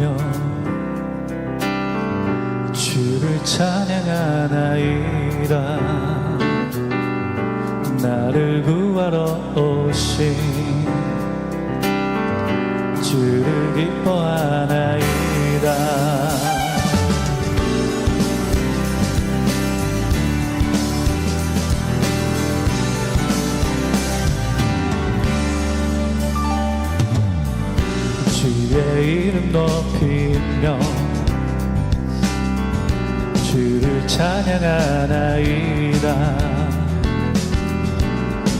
높이며 주를 찬양하나이다. 나를 구하러 오신 주를 기뻐하나이다. 주의 이름 높이며 주를 찬양하나이다.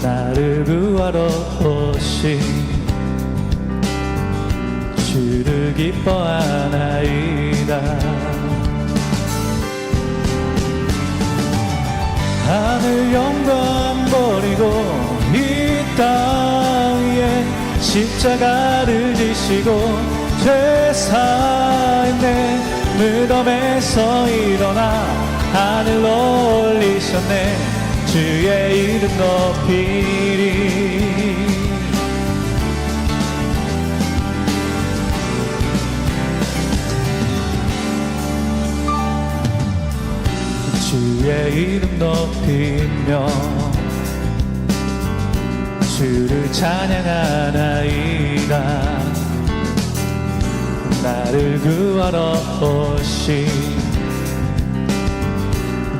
나를 구하러 오신 주를 기뻐하나이다. 하늘 영광 버리고 이 땅 위에 십자가를 지시고 죄사했네. 무덤에서 일어나 하늘로 올리셨네. 주의 이름 높이리. 주의 이름 높이며 주를 찬양하나이다. 나를 구하러 오신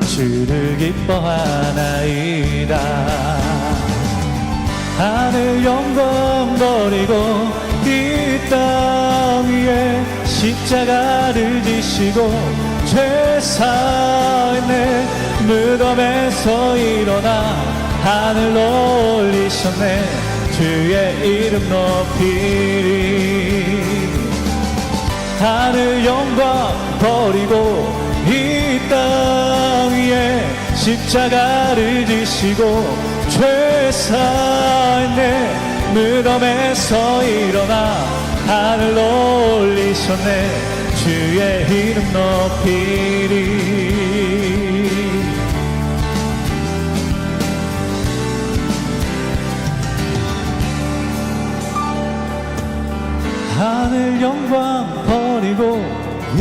주를 기뻐하나이다. 하늘 영광 버리고 이 땅 위에 십자가를 지시고 죄사했네. 무덤에서 일어나 하늘로 올리셨네. 주의 이름 높이리. 하늘 영광 버리고 이 땅 위에 십자가를 지시고 죄사했네. 무덤에서 일어나 하늘로 올리셨네. 주의 이름 높이리. 하늘 영광 버리고 이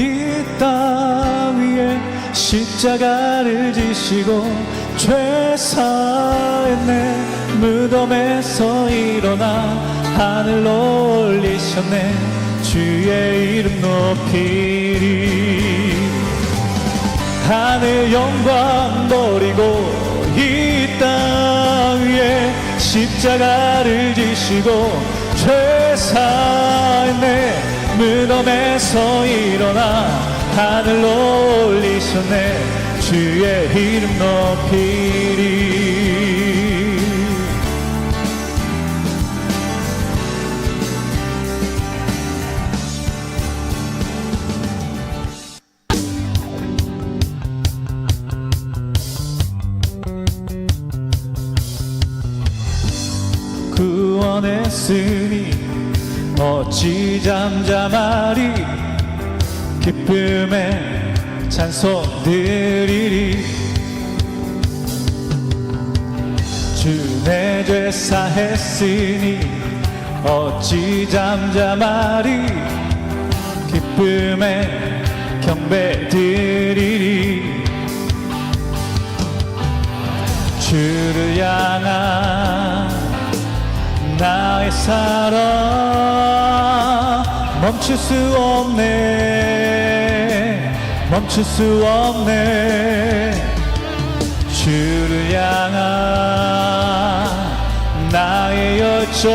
땅 위에 십자가를 지시고 죄사했네. 무덤에서 일어나 하늘로 올리셨네. 주의 이름 높이리. 하늘 영광 버리고 이 땅 위에 십자가를 지시고 죄사했네. 무덤에서 일어나 하늘로 올리셨네. 주의 이름 높이리. 구원했으니 어찌 잠잠하리. 기쁨에 찬송 드리리. 주 내 죄 사했으니 어찌 잠잠하리. 기쁨에 경배 드리리. 주를 향한 나의 사랑 멈출 수 없네. 멈출 수 없네. 주를 향한 나의 열정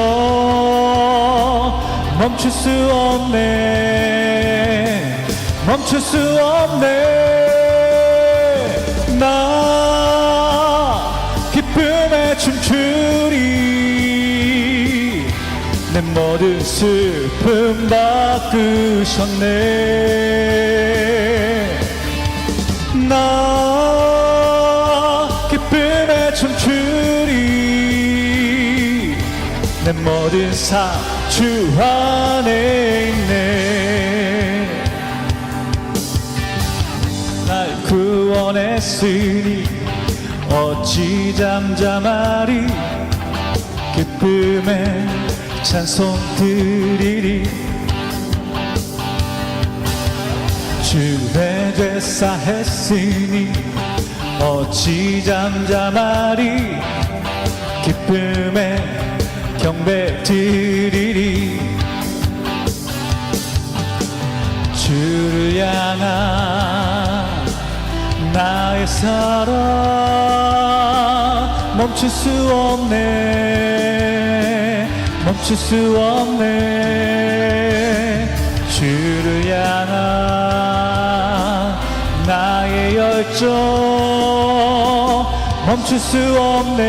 멈출 수 없네. 멈출 수 없네. 나 기쁨에 춤추리. 내 모든 슬픔 바꾸셨네. 나 기쁨에 춤추리. 내 모든 삶 주 안에 있네. 날 구원했으니 어찌 잠잠하리. 기쁨에 찬송 드리리. 쌓했으니 어찌 잠잠하리 기쁨에 경배 드리리 주를 향한 나의 사랑 멈출 수 없네 멈출 수 없네 주를 향한 나의 열정 멈출 수 없네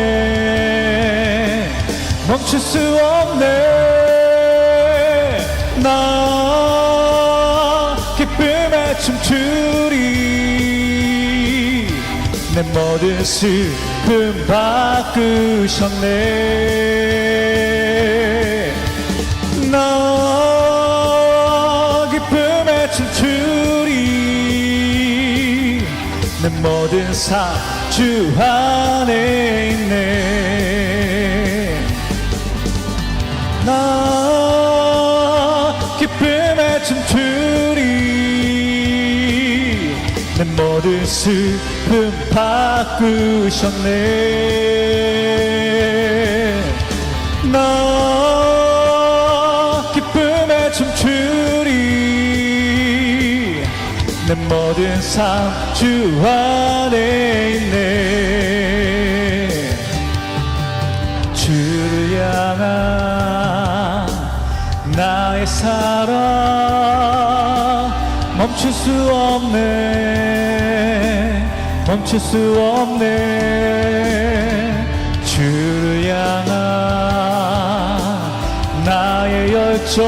멈출 수 없네 나 기쁨에 춤추리 내 모든 슬픔 바꾸셨네 나 기쁨에 춤추리 내 모든 삶 주 안에 있네 나 기쁨에 춤추리 내 모든 슬픔 바꾸셨네 나 기쁨에 춤추리 내 모든 삶 주 안에 있네 주를 향한 나의 사랑 멈출 수 없네 멈출 수 없네 주를 향한 나의 열정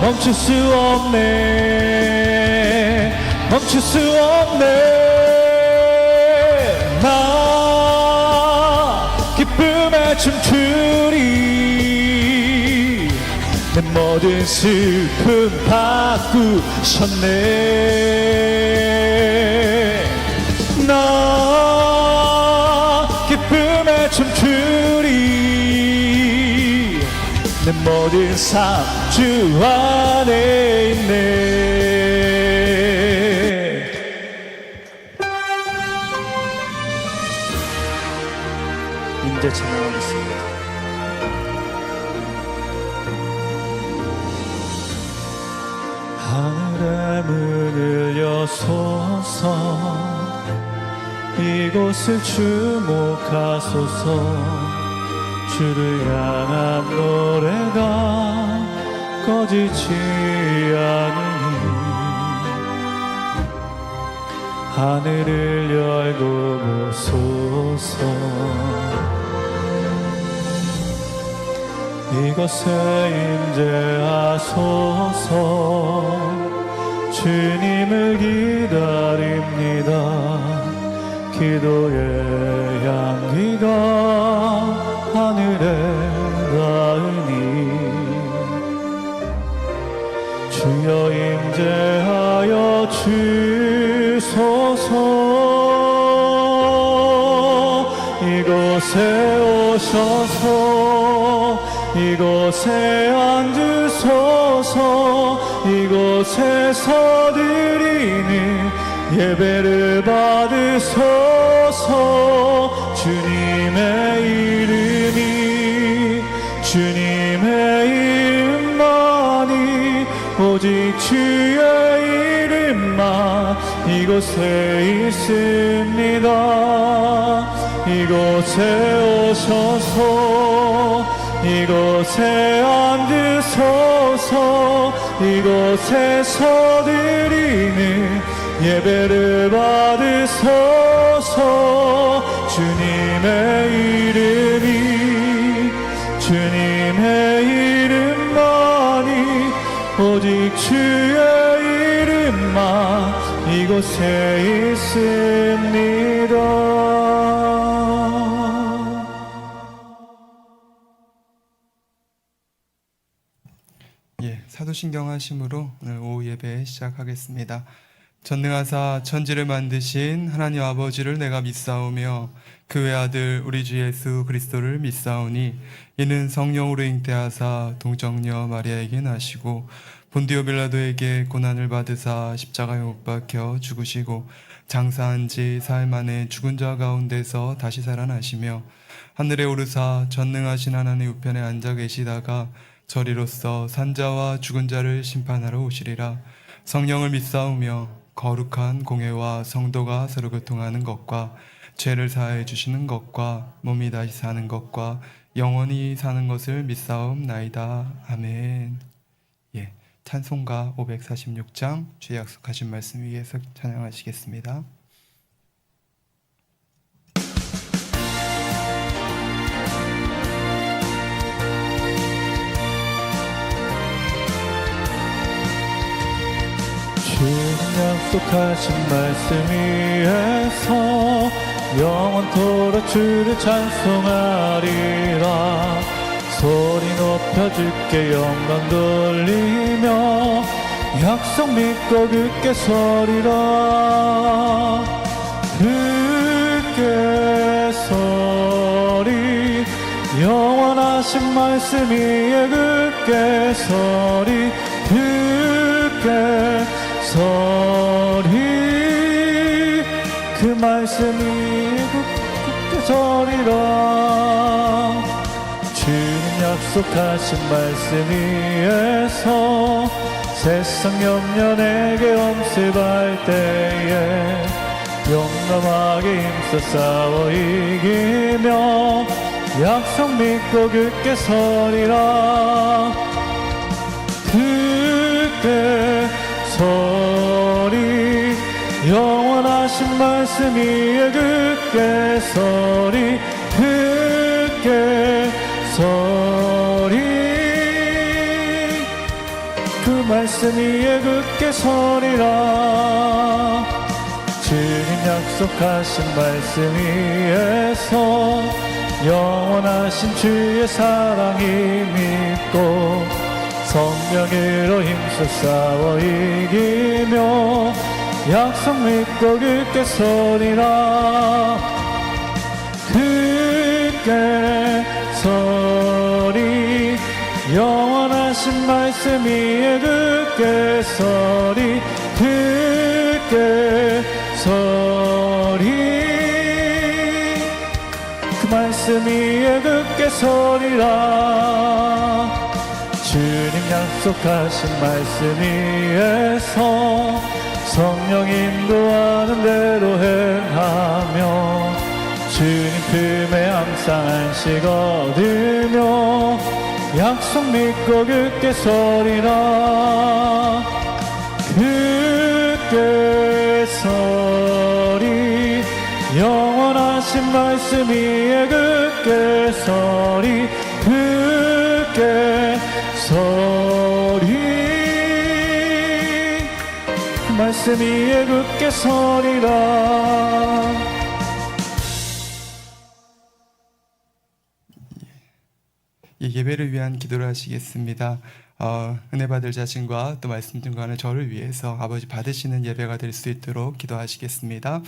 멈출 수 없네 멈출 수 없네 나 기쁨에 춤추리 내 모든 슬픔 바꾸셨네 나 기쁨에 춤추리 내 모든 삶 주 안에 있네 임재 찬양하겠습니다 하늘의 문을 여소서 이곳을 주목하소서 주를 향한 노래가 꺼지지 않으니 하늘을 열고 보소서 이곳에 임재하소서 주님을 기다립니다 기도의 향기가 하늘에 닿으니 주여 임재하여 주소서 이곳에 오셔서 이곳에 앉으소서 이곳에서 드리는 예배를 받으소서 주님의 이름이 주님의 이름만이 오직 주의 이름만 이곳에 있습니다 이곳에 오셔서 이곳에 앉으소서 이곳에서 드리는 예배를 받으소서 주님의 이름이 주님의 이름만이 오직 주의 이름만 이곳에 있습니다 사도신경 하심으로 오늘 오후 예배 시작하겠습니다. 전능하사 천지를 만드신 하나님 아버지를 내가 믿사오며 그 외아들 우리 주 예수 그리스도를 믿사오니 이는 성령으로 잉태하사 동정녀 마리아에게 나시고 본디오 빌라도에게 고난을 받으사 십자가에 못 박혀 죽으시고 장사한 지 사흘 만에 죽은 자 가운데서 다시 살아나시며 하늘에 오르사 전능하신 하나님 우편에 앉아 계시다가 저리로서 산자와 죽은 자를 심판하러 오시리라. 성령을 믿사오며 거룩한 공회와 성도가 서로 교통하는 것과 죄를 사해 주시는 것과 몸이 다시 사는 것과 영원히 사는 것을 믿사옵나이다. 아멘. 예, 찬송가 546장 주의 약속하신 말씀 위에서 찬양하시겠습니다. 주님 약속하신 말씀 위에서 영원토록 주를 찬송하리라. 소리 높여 주께 영광 돌리며 약속 믿고 굳게 서리라. 굳게 서리 영원하신 말씀 위에 굳게 서리. 굳게 서리 그 말씀이 굳게 서리라. 주님 약속하신 말씀 위에서 세상 염려 내게 엄습할 때에 용감하게 힘써 싸워 이기며 약속 믿고 굳게 서리라. 굳게 서리 영원하신 말씀 위에 굳게 서리. 굳게 서리 그 말씀 위에 굳게 서리라. 주님 약속하신 말씀 위에서 영원하신 주의 사랑이 믿고 성령으로 힘써 싸워 이기며 약속 믿고 굳게 서리라. 굳게 서리 영원하신 말씀 위에 굳게 서리. 굳게 서리 그 말씀 위에 굳게 서리라. 주님 약속하신 말씀 위에서 성령 인도하는 대로 행하며 주님 품에 항상 안식 얻으며 약속 믿고 굳게 서리라. 굳게 서리 영원하신 말씀 위에 굳게 서리. 굳게 서리 그 말씀 위에 굳게 서리라. 예배를 위한 기도를 하시겠습니다. 은혜 받을 자신과 또 말씀 증거하는 저를 위해서 아버지 받으시는 예배가 될 수 있도록 기도하시겠습니다.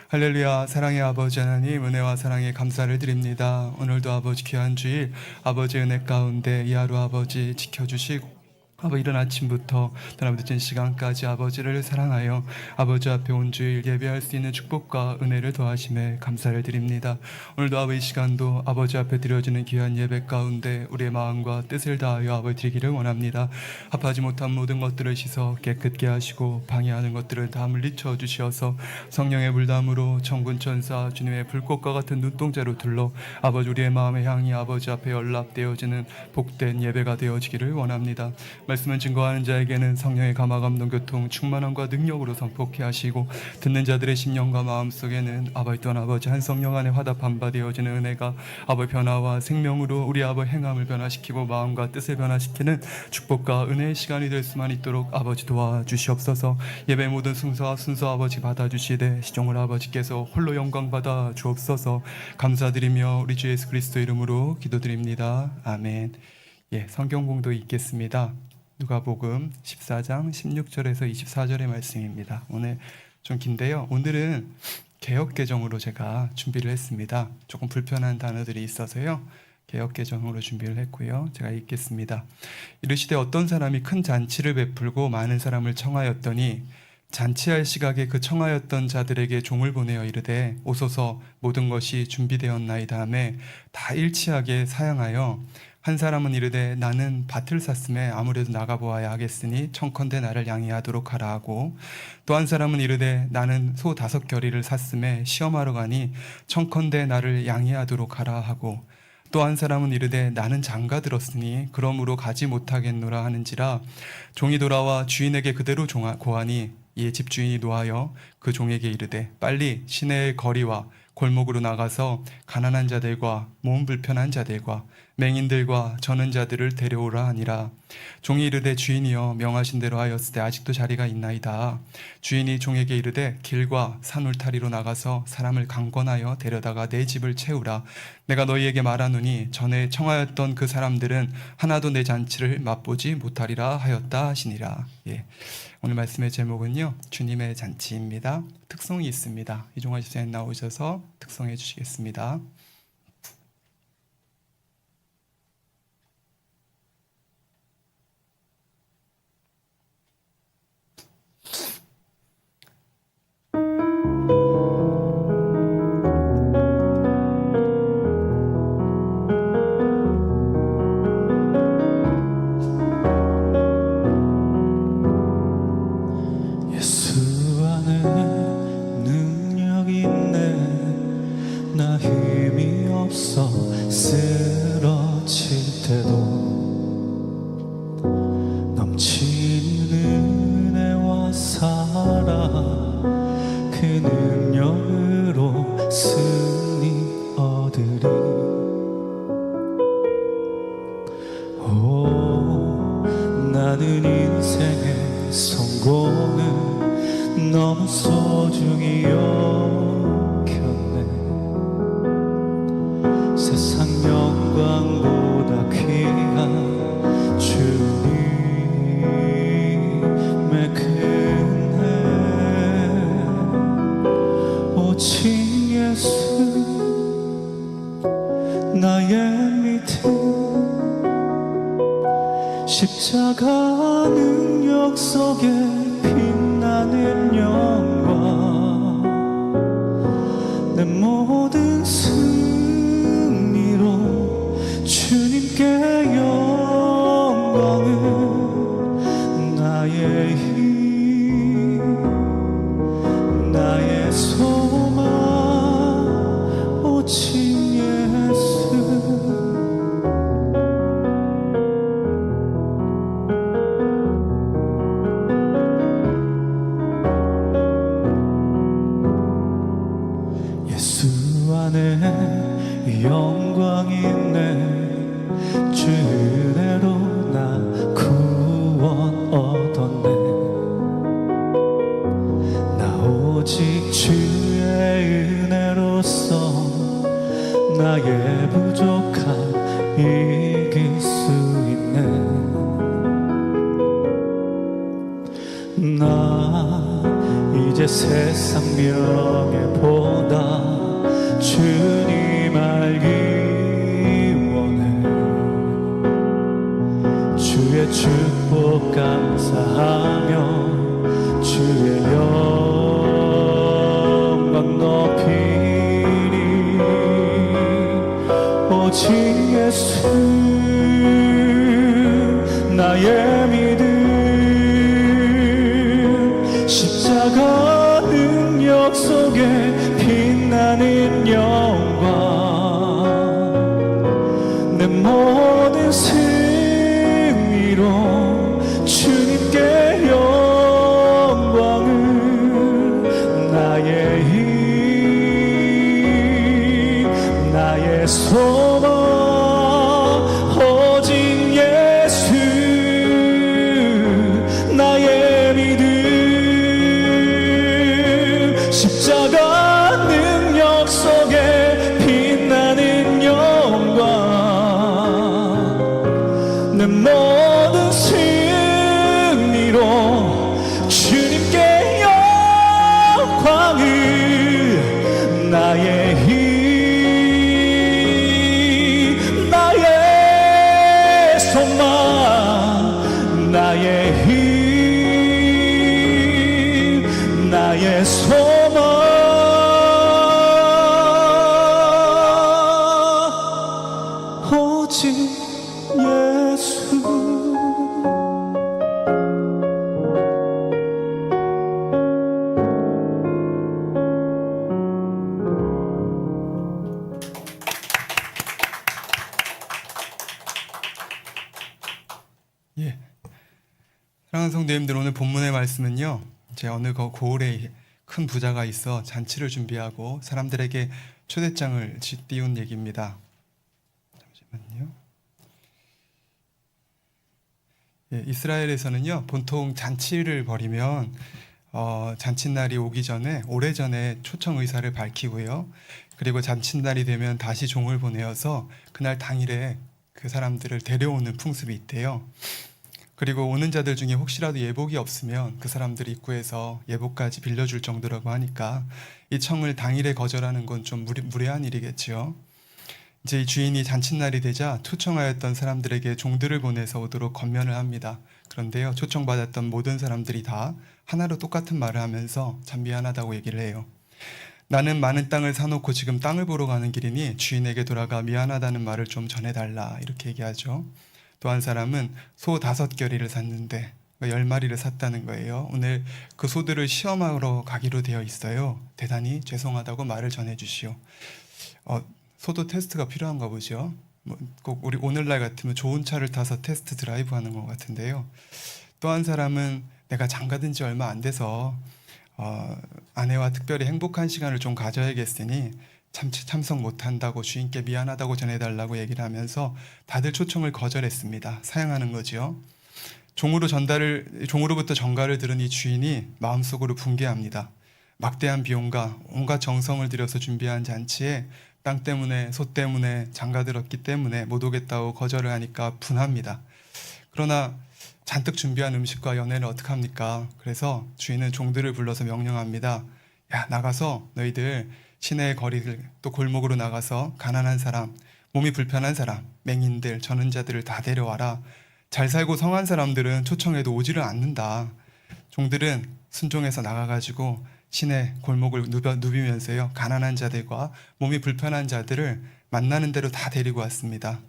할렐루야. 사랑의 아버지 하나님, 은혜와 사랑에 감사를 드립니다. 오늘도 아버지 귀한 주일 아버지 은혜 가운데 이 하루 아버지 지켜주시고 아버지 이른 아침부터 떠나 늦은 시간까지 아버지를 사랑하여 아버지 앞에 온 주일 예배할 수 있는 축복과 은혜를 더하심에 감사를 드립니다. 오늘도 아버지 이 시간도 아버지 앞에 드려지는 귀한 예배 가운데 우리의 마음과 뜻을 다하여 아버지 드리기를 원합니다. 합하지 못한 모든 것들을 씻어 깨끗게 하시고 방해하는 것들을 다 물리쳐 주시어서 성령의 불담으로 천군 천사 주님의 불꽃과 같은 눈동자로 둘러 아버지 우리의 마음의 향이 아버지 앞에 연락되어지는 복된 예배가 되어지기를 원합니다. 말씀을 증거하는 자에게는 성령의 감화 감동 교통 충만함과 능력으로 선포케 하시고 듣는 자들의 심령과 마음속에는 아버지 또한 아버지 한 성령 안에 화답한 바 되어지는 은혜가 아버지 변화와 생명으로 우리 아버지 행함을 변화시키고 마음과 뜻을 변화시키는 축복과 은혜의 시간이 될 수만 있도록 아버지 도와주시옵소서. 예배 모든 순서 아버지 받아주시되 시종을 아버지께서 홀로 영광 받아 주옵소서. 감사드리며 우리 주 예수 그리스도 이름으로 기도드립니다. 아멘. 예, 성경 공도 있겠습니다. 누가복음 14장 16절에서 24절의 말씀입니다. 오늘 좀 긴데요. 오늘은 개역개정으로 제가 준비를 했습니다. 조금 불편한 단어들이 있어서요. 개역개정으로 준비를 했고요. 제가 읽겠습니다. 이르시되 어떤 사람이 큰 잔치를 베풀고 많은 사람을 청하였더니 잔치할 시각에 그 청하였던 자들에게 종을 보내어 이르되 오소서 모든 것이 준비되었나이다 하매 다 일치하게 사양하여 한 사람은 이르되 나는 밭을 샀음에 아무래도 나가보아야 하겠으니 청컨대 나를 양해하도록 하라 하고 또 한 사람은 이르되 나는 소 5겨리를 샀음에 시험하러 가니 청컨대 나를 양해하도록 하라 하고 또 한 사람은 이르되 나는 장가 들었으니 그러므로 가지 못하겠노라 하는지라 종이 돌아와 주인에게 그대로 고하니 이에 집주인이 노하여 그 종에게 이르되 빨리 시내의 거리와 골목으로 나가서 가난한 자들과 몸 불편한 자들과 맹인들과 저는 자들을 데려오라 하니라. 종이 이르되 주인이여 명하신 대로 하였으되 아직도 자리가 있나이다. 주인이 종에게 이르되 길과 산 울타리로 나가서 사람을 강권하여 데려다가 내 집을 채우라. 내가 너희에게 말하노니 전에 청하였던 그 사람들은 하나도 내 잔치를 맛보지 못하리라 하였다 하시니라. 예. 오늘 말씀의 제목은요, 주님의 잔치입니다. 특송이 있습니다. 이종화 집사님 나오셔서 특송해 주시겠습니다. 쓰러질 때도 넘치는 은혜와 사랑 그 능력으로 승리 얻으리. 오, 나는 인생의 성공을 너무 소중히 세상 영광보다 귀한 주님의 은혜 오직 예수 나의 믿음 십자가 능력 속에 빛나는 영광 내 모든 주님께 영광은 나의 힘 나의 소망 오직 예수 예수 안에 영광이 있네 주 은혜로 나 구원 얻었네 나 오직 주의 은혜로서 나의 부족함 이길 수 있네 나 이제 세상 명예보다 주님 알기 주의 축복 감사하며 주의 영광 높이리 오직 예수 나의 믿음 십자가 능력 속에 빛나는 영광 내 모든 주님께 영광을 나의 힘 나의 소망 오직 예수 나의 소망 오직 예수. 예. 사랑하는 성도님들, 오늘 본문의 말씀은요, 이제 어느 고을에 큰 부자가 있어 잔치를 준비하고 사람들에게 초대장을 띄운 얘기입니다. 잠시만요. 예, 이스라엘에서는요, 보통 잔치를 벌이면 잔칫날이 오기 전에 오래전에 초청 의사를 밝히고요, 그리고 잔칫날이 되면 다시 종을 보내어서 그날 당일에 그 사람들을 데려오는 풍습이 있대요. 그리고 오는 자들 중에 혹시라도 예복이 없으면 그 사람들이 입구에서 예복까지 빌려줄 정도라고 하니까 이 청을 당일에 거절하는 건 좀 무례한 일이겠지요. 이제 이 주인이 잔칫날이 되자 초청하였던 사람들에게 종들을 보내서 오도록 권면을 합니다. 그런데요, 초청받았던 모든 사람들이 다 하나로 똑같은 말을 하면서 참 미안하다고 얘기를 해요. 나는 많은 땅을 사놓고 지금 땅을 보러 가는 길이니 주인에게 돌아가 미안하다는 말을 좀 전해달라, 이렇게 얘기하죠. 또 한 사람은 소 5결의를 샀는데 10마리를 샀다는 거예요. 오늘 그 소들을 시험하러 가기로 되어 있어요. 대단히 죄송하다고 말을 전해주시오. 소도 테스트가 필요한가 보죠. 꼭 우리 오늘날 같으면 좋은 차를 타서 테스트 드라이브 하는 것 같은데요. 또 한 사람은 내가 장가든 지 얼마 안 돼서 아내와 특별히 행복한 시간을 좀 가져야겠으니 참석 못한다고 주인께 미안하다고 전해달라고 얘기를 하면서 다들 초청을 거절했습니다. 사양하는 거죠. 종으로부터 전가를 들은 이 주인이 마음속으로 붕괴합니다. 막대한 비용과 온갖 정성을 들여서 준비한 잔치에 땅 때문에, 소 때문에, 장가 들었기 때문에 못 오겠다고 거절을 하니까 분합니다. 그러나 잔뜩 준비한 음식과 연회는 어떡합니까? 그래서 주인은 종들을 불러서 명령합니다. 야, 나가서 너희들 시내의 거리들, 또 골목으로 나가서 가난한 사람, 몸이 불편한 사람, 맹인들, 전은자들을 다 데려와라. 잘 살고 성한 사람들은 초청해도 오지를 않는다. 종들은 순종해서 나가가지고 시내 골목을 누비면서요, 가난한 자들과 몸이 불편한 자들을 만나는 대로 다 데리고 왔습니다.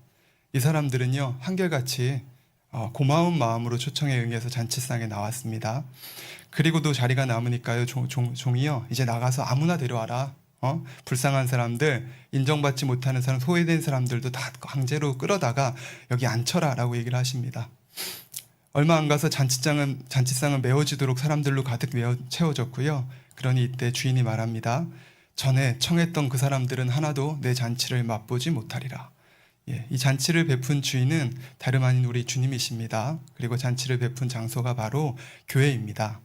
이 사람들은요, 한결같이 고마운 마음으로 초청에 응해서 잔치상에 나왔습니다. 그리고도 자리가 남으니까요, 종이요, 이제 나가서 아무나 데려와라. 불쌍한 사람들, 인정받지 못하는 사람, 소외된 사람들도 다 강제로 끌어다가 여기 앉혀라 라고 얘기를 하십니다. 얼마 안 가서 잔치상은 메워지도록 사람들로 가득 채워졌고요. 그러니 이때 주인이 말합니다. 전에 청했던 그 사람들은 하나도 내 잔치를 맛보지 못하리라. 예, 이 잔치를 베푼 주인은 다름 아닌 우리 주님이십니다. 그리고 잔치를 베푼 장소가 바로 교회입니다.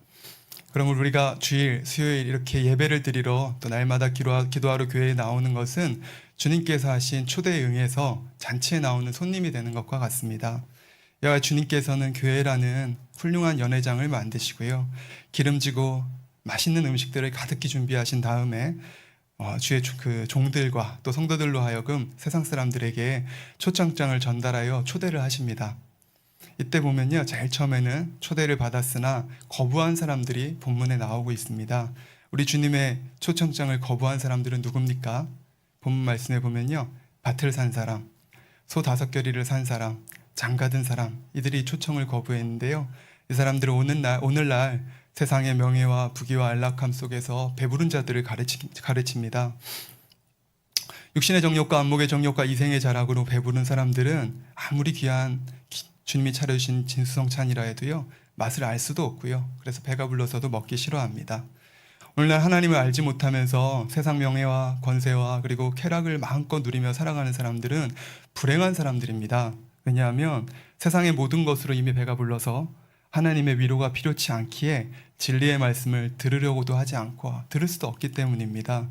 그럼 우리가 주일, 수요일 이렇게 예배를 드리러 또 날마다 기도하러 교회에 나오는 것은 주님께서 하신 초대에 응해서 잔치에 나오는 손님이 되는 것과 같습니다. 여호와 주님께서는 교회라는 훌륭한 연회장을 만드시고요, 기름지고 맛있는 음식들을 가득히 준비하신 다음에 주의 그 종들과 또 성도들로 하여금 세상 사람들에게 초청장을 전달하여 초대를 하십니다. 이때 보면요, 제일 처음에는 초대를 받았으나 거부한 사람들이 본문에 나오고 있습니다. 우리 주님의 초청장을 거부한 사람들은 누굽니까? 본문 말씀에 보면요, 밭을 산 사람, 소 5결의를 산 사람, 장가든 사람, 이들이 초청을 거부했는데요, 이 사람들은 오늘날 세상의 명예와 부귀와 안락함 속에서 배부른 자들을 가르칩니다. 육신의 정욕과 안목의 정욕과 이생의 자락으로 배부른 사람들은 아무리 귀한 주님이 차려주신 진수성찬이라 해도요, 맛을 알 수도 없고요, 그래서 배가 불러서도 먹기 싫어합니다. 오늘날 하나님을 알지 못하면서 세상 명예와 권세와 그리고 쾌락을 마음껏 누리며 살아가는 사람들은 불행한 사람들입니다. 왜냐하면 세상의 모든 것으로 이미 배가 불러서 하나님의 위로가 필요치 않기에 진리의 말씀을 들으려고도 하지 않고 들을 수도 없기 때문입니다.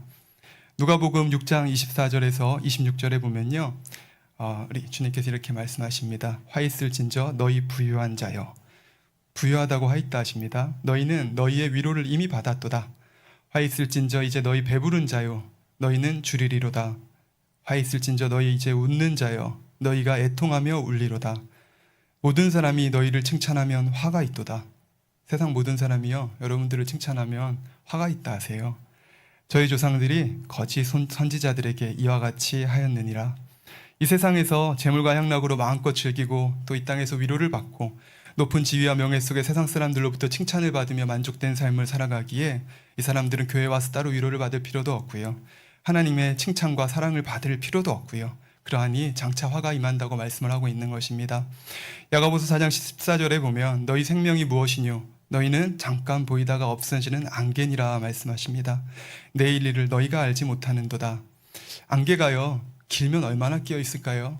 누가복음 6장 24절에서 26절에 보면요, 우리 주님께서 이렇게 말씀하십니다. 화 있을진저 너희 부유한 자여, 부유하다고 화 있다 하십니다. 너희는 너희의 위로를 이미 받았도다. 화 있을진저 이제 너희 배부른 자여, 너희는 주리리로다. 화 있을진저 너희 이제 웃는 자여, 너희가 애통하며 울리로다. 모든 사람이 너희를 칭찬하면 화가 있도다. 세상 모든 사람이요 여러분들을 칭찬하면 화가 있다 하세요. 저희 조상들이 거짓 선지자들에게 이와 같이 하였느니라. 이 세상에서 재물과 향락으로 마음껏 즐기고 또 이 땅에서 위로를 받고 높은 지위와 명예 속에 세상 사람들로부터 칭찬을 받으며 만족된 삶을 살아가기에 이 사람들은 교회에 와서 따로 위로를 받을 필요도 없고요. 하나님의 칭찬과 사랑을 받을 필요도 없고요. 그러하니 장차 화가 임한다고 말씀을 하고 있는 것입니다. 야고보서 4장 14절에 보면 너희 생명이 무엇이뇨? 너희는 잠깐 보이다가 없어지는 안개니라 말씀하십니다. 내일 일을 너희가 알지 못하는도다. 안개가요 길면 얼마나 끼어 있을까요?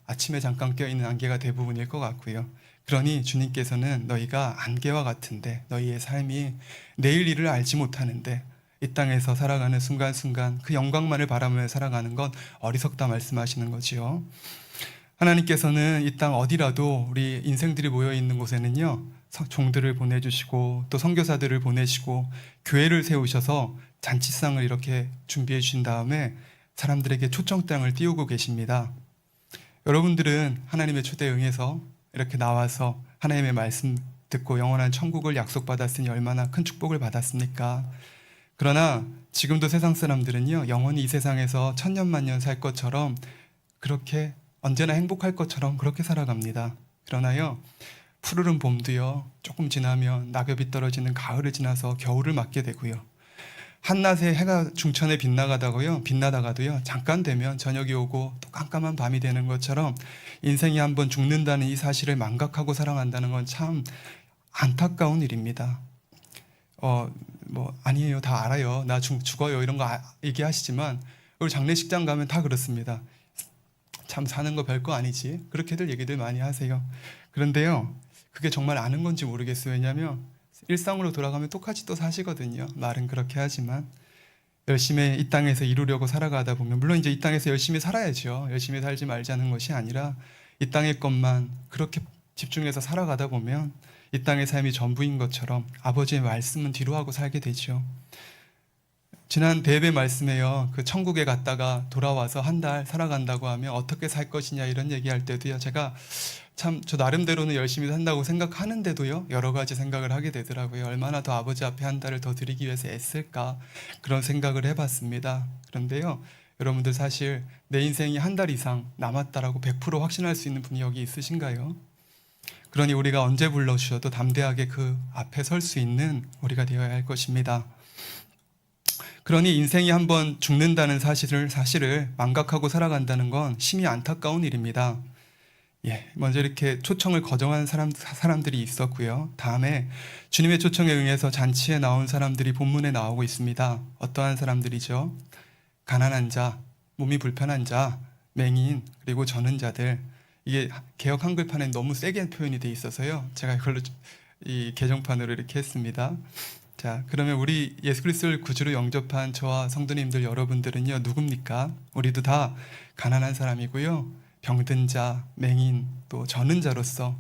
아침에 잠깐 끼어 있는 안개가 대부분일 것 같고요. 그러니 주님께서는 너희가 안개와 같은데 너희의 삶이 내일 일을 알지 못하는데 이 땅에서 살아가는 순간순간 그 영광만을 바라며 살아가는 건 어리석다 말씀하시는 거지요. 하나님께서는 이 땅 어디라도 우리 인생들이 모여있는 곳에는요 종들을 보내주시고 또 선교사들을 보내시고 교회를 세우셔서 잔치상을 이렇게 준비해 주신 다음에 사람들에게 초청장을 띄우고 계십니다. 여러분들은 하나님의 초대에 응해서 이렇게 나와서 하나님의 말씀 듣고 영원한 천국을 약속받았으니 얼마나 큰 축복을 받았습니까? 그러나 지금도 세상 사람들은요 영원히 이 세상에서 천년만년 살 것처럼 그렇게 언제나 행복할 것처럼 그렇게 살아갑니다. 그러나요 푸르른 봄도요 조금 지나면 낙엽이 떨어지는 가을을 지나서 겨울을 맞게 되고요. 한낮에 해가 중천에 빛나다가도요 잠깐 되면 저녁이 오고 또 깜깜한 밤이 되는 것처럼 인생이 한번 죽는다는 이 사실을 망각하고 살아간다는 건 참 안타까운 일입니다. 아니에요, 다 알아요, 나 죽어요 이런 거 얘기하시지만 우리 장례식장 가면 다 그렇습니다. 참 사는 거 별거 아니지 그렇게들 얘기들 많이 하세요. 그런데요 그게 정말 아는 건지 모르겠어요. 왜냐하면 일상으로 돌아가면 똑같이 또 사시거든요. 말은 그렇게 하지만 열심히 이 땅에서 이루려고 살아가다 보면 물론 이제 이 땅에서 열심히 살아야죠. 열심히 살지 말자는 것이 아니라 이 땅의 것만 그렇게 집중해서 살아가다 보면 이 땅의 삶이 전부인 것처럼 아버지의 말씀은 뒤로 하고 살게 되죠. 지난 대회 말씀에요 그 천국에 갔다가 돌아와서 한 달 살아간다고 하면 어떻게 살 것이냐 이런 얘기할 때도요 제가 참 저 나름대로는 열심히 산다고 생각하는데도요 여러 가지 생각을 하게 되더라고요. 얼마나 더 아버지 앞에 한 달을 더 드리기 위해서 애쓸까 그런 생각을 해봤습니다. 그런데요 여러분들 사실 내 인생이 한 달 이상 남았다라고 100% 확신할 수 있는 분이 여기 있으신가요? 그러니 우리가 언제 불러주셔도 담대하게 그 앞에 설 수 있는 우리가 되어야 할 것입니다. 그러니 인생이 한번 죽는다는 사실을 망각하고 살아간다는 건 심히 안타까운 일입니다. 먼저 이렇게 초청을 거절한 사람들이 있었고요. 다음에 주님의 초청에 응해서 잔치에 나온 사람들이 본문에 나오고 있습니다. 어떠한 사람들이죠? 가난한 자, 몸이 불편한 자, 맹인, 그리고 저는 자들. 이게 개역 한글판에 너무 세게 표현이 돼 있어서요. 제가 이걸로 이 개정판으로 이렇게 했습니다. 자, 그러면 우리 예수 그리스도를 구주로 영접한 저와 성도님들 여러분들은요 누굽니까? 우리도 다 가난한 사람이고요 병든 자, 맹인, 또 저는 자로서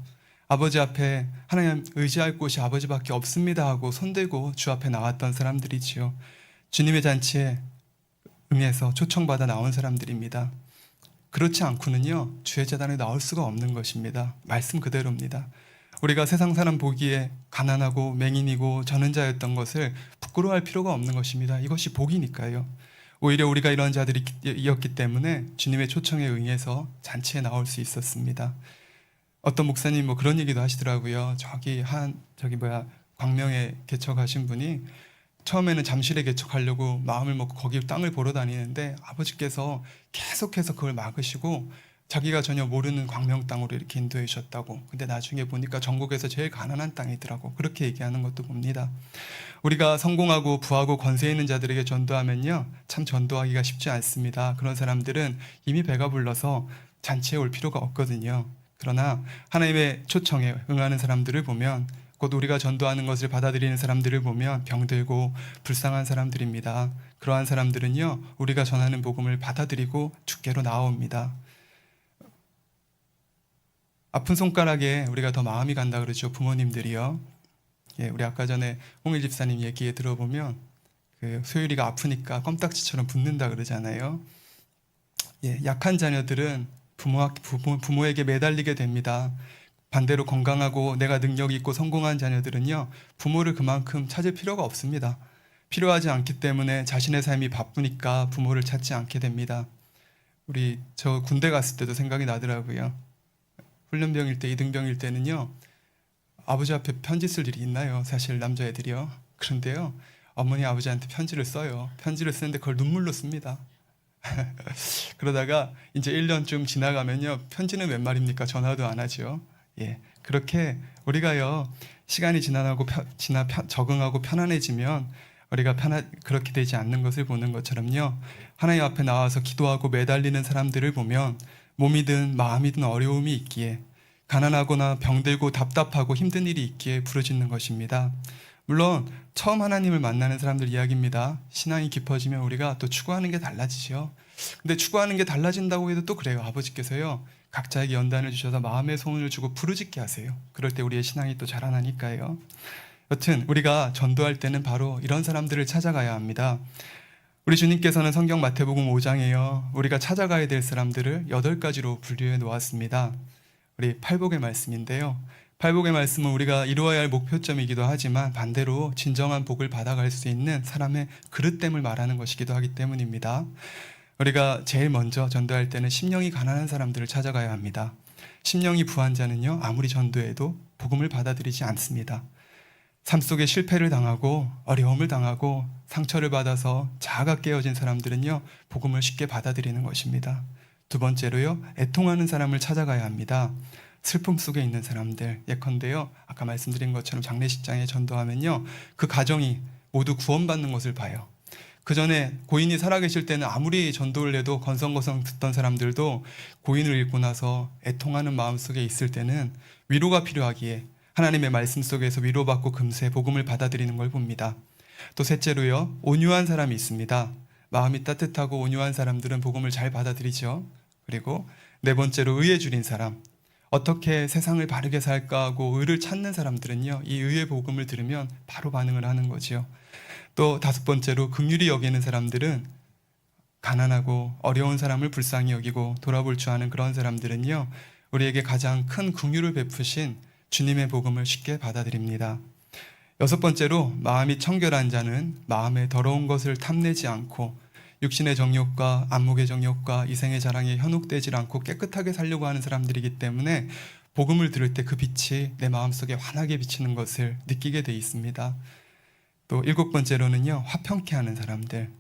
아버지 앞에 하나님 의지할 곳이 아버지밖에 없습니다 하고 손들고 주 앞에 나왔던 사람들이지요. 주님의 잔치에 응해서 초청받아 나온 사람들입니다. 그렇지 않고는요 주의 제단에 나올 수가 없는 것입니다. 말씀 그대로입니다. 우리가 세상 사람 보기에 가난하고 맹인이고 저는 자였던 것을 부끄러워할 필요가 없는 것입니다. 이것이 복이니까요. 오히려 우리가 이런 자들이었기 때문에 주님의 초청에 응해서 잔치에 나올 수 있었습니다. 어떤 목사님 그런 얘기도 하시더라고요. 광명에 개척하신 분이 처음에는 잠실에 개척하려고 마음을 먹고 거기 땅을 보러 다니는데 아버지께서 계속해서 그걸 막으시고 자기가 전혀 모르는 광명 땅으로 이렇게 인도해 주셨다고. 근데 나중에 보니까 전국에서 제일 가난한 땅이더라고. 그렇게 얘기하는 것도 봅니다. 우리가 성공하고 부하고 권세 있는 자들에게 전도하면요 참 전도하기가 쉽지 않습니다. 그런 사람들은 이미 배가 불러서 잔치에 올 필요가 없거든요. 그러나 하나님의 초청에 응하는 사람들을 보면 곧 우리가 전도하는 것을 받아들이는 사람들을 보면 병들고 불쌍한 사람들입니다. 그러한 사람들은요 우리가 전하는 복음을 받아들이고 주께로 나옵니다. 아픈 손가락에 우리가 더 마음이 간다 그러죠. 부모님들이요. 우리 아까 전에 홍일 집사님 얘기에 들어보면 소율이가 아프니까 껌딱지처럼 붓는다 그러잖아요. 약한 자녀들은 부모에게 매달리게 됩니다. 반대로 건강하고 내가 능력이 있고 성공한 자녀들은요, 부모를 그만큼 찾을 필요가 없습니다. 필요하지 않기 때문에 자신의 삶이 바쁘니까 부모를 찾지 않게 됩니다. 저 군대 갔을 때도 생각이 나더라고요. 훈련병일 때, 이등병일 때는요, 아버지 앞에 편지 쓸 일이 있나요? 사실 남자애들이요. 그런데요, 어머니 아버지한테 편지를 써요. 편지를 쓰는데 그걸 눈물로 씁니다. 그러다가 이제 1년쯤 지나가면요, 편지는 웬 말입니까? 전화도 안 하죠. 예, 그렇게 우리가요, 시간이 적응하고 편안해지면 우리가 그렇게 되지 않는 것을 보는 것처럼요, 하나님 앞에 나와서 기도하고 매달리는 사람들을 보면 몸이든 마음이든 어려움이 있기에, 가난하거나 병들고 답답하고 힘든 일이 있기에 부르짖는 것입니다. 물론 처음 하나님을 만나는 사람들 이야기입니다. 신앙이 깊어지면 우리가 또 추구하는 게 달라지죠. 근데 추구하는 게 달라진다고 해도 또 그래요. 아버지께서요, 각자에게 연단을 주셔서 마음의 소원을 주고 부르짖게 하세요. 그럴 때 우리의 신앙이 또 자라나니까요. 여튼 우리가 전도할 때는 바로 이런 사람들을 찾아가야 합니다. 우리 주님께서는 성경 마태복음 5장에요, 우리가 찾아가야 될 사람들을 8가지로 분류해 놓았습니다. 우리 팔복의 말씀인데요, 팔복의 말씀은 우리가 이루어야 할 목표점이기도 하지만 반대로 진정한 복을 받아갈 수 있는 사람의 그릇됨을 말하는 것이기도 하기 때문입니다. 우리가 제일 먼저 전도할 때는 심령이 가난한 사람들을 찾아가야 합니다. 심령이 부한 자는요, 아무리 전도해도 복음을 받아들이지 않습니다. 삶 속에 실패를 당하고 어려움을 당하고 상처를 받아서 자아가 깨어진 사람들은요, 복음을 쉽게 받아들이는 것입니다. 두 번째로요, 애통하는 사람을 찾아가야 합니다. 슬픔 속에 있는 사람들, 예컨대요, 아까 말씀드린 것처럼 장례식장에 전도하면요, 그 가정이 모두 구원받는 것을 봐요. 그 전에 고인이 살아계실 때는 아무리 전도를 해도 건성건성 듣던 사람들도 고인을 잃고 나서 애통하는 마음 속에 있을 때는 위로가 필요하기에 하나님의 말씀 속에서 위로받고 금세 복음을 받아들이는 걸 봅니다. 또 셋째로요, 온유한 사람이 있습니다. 마음이 따뜻하고 온유한 사람들은 복음을 잘 받아들이죠. 그리고 네 번째로 의에 줄인 사람, 어떻게 세상을 바르게 살까 하고 의를 찾는 사람들은요, 이 의의 복음을 들으면 바로 반응을 하는 거지요. 또 다섯 번째로 긍휼히 여기는 사람들은, 가난하고 어려운 사람을 불쌍히 여기고 돌아볼 줄 아는 그런 사람들은요, 우리에게 가장 큰 긍휼을 베푸신 주님의 복음을 쉽게 받아들입니다. 여섯 번째로 마음이 청결한 자는 마음에 더러운 것을 탐내지 않고 육신의 정욕과 안목의 정욕과 이생의 자랑에 현혹되지 않고 깨끗하게 살려고 하는 사람들이기 때문에 복음을 들을 때 그 빛이 내 마음속에 환하게 비치는 것을 느끼게 돼 있습니다. 또 일곱 번째로는요, 화평케 하는 사람들.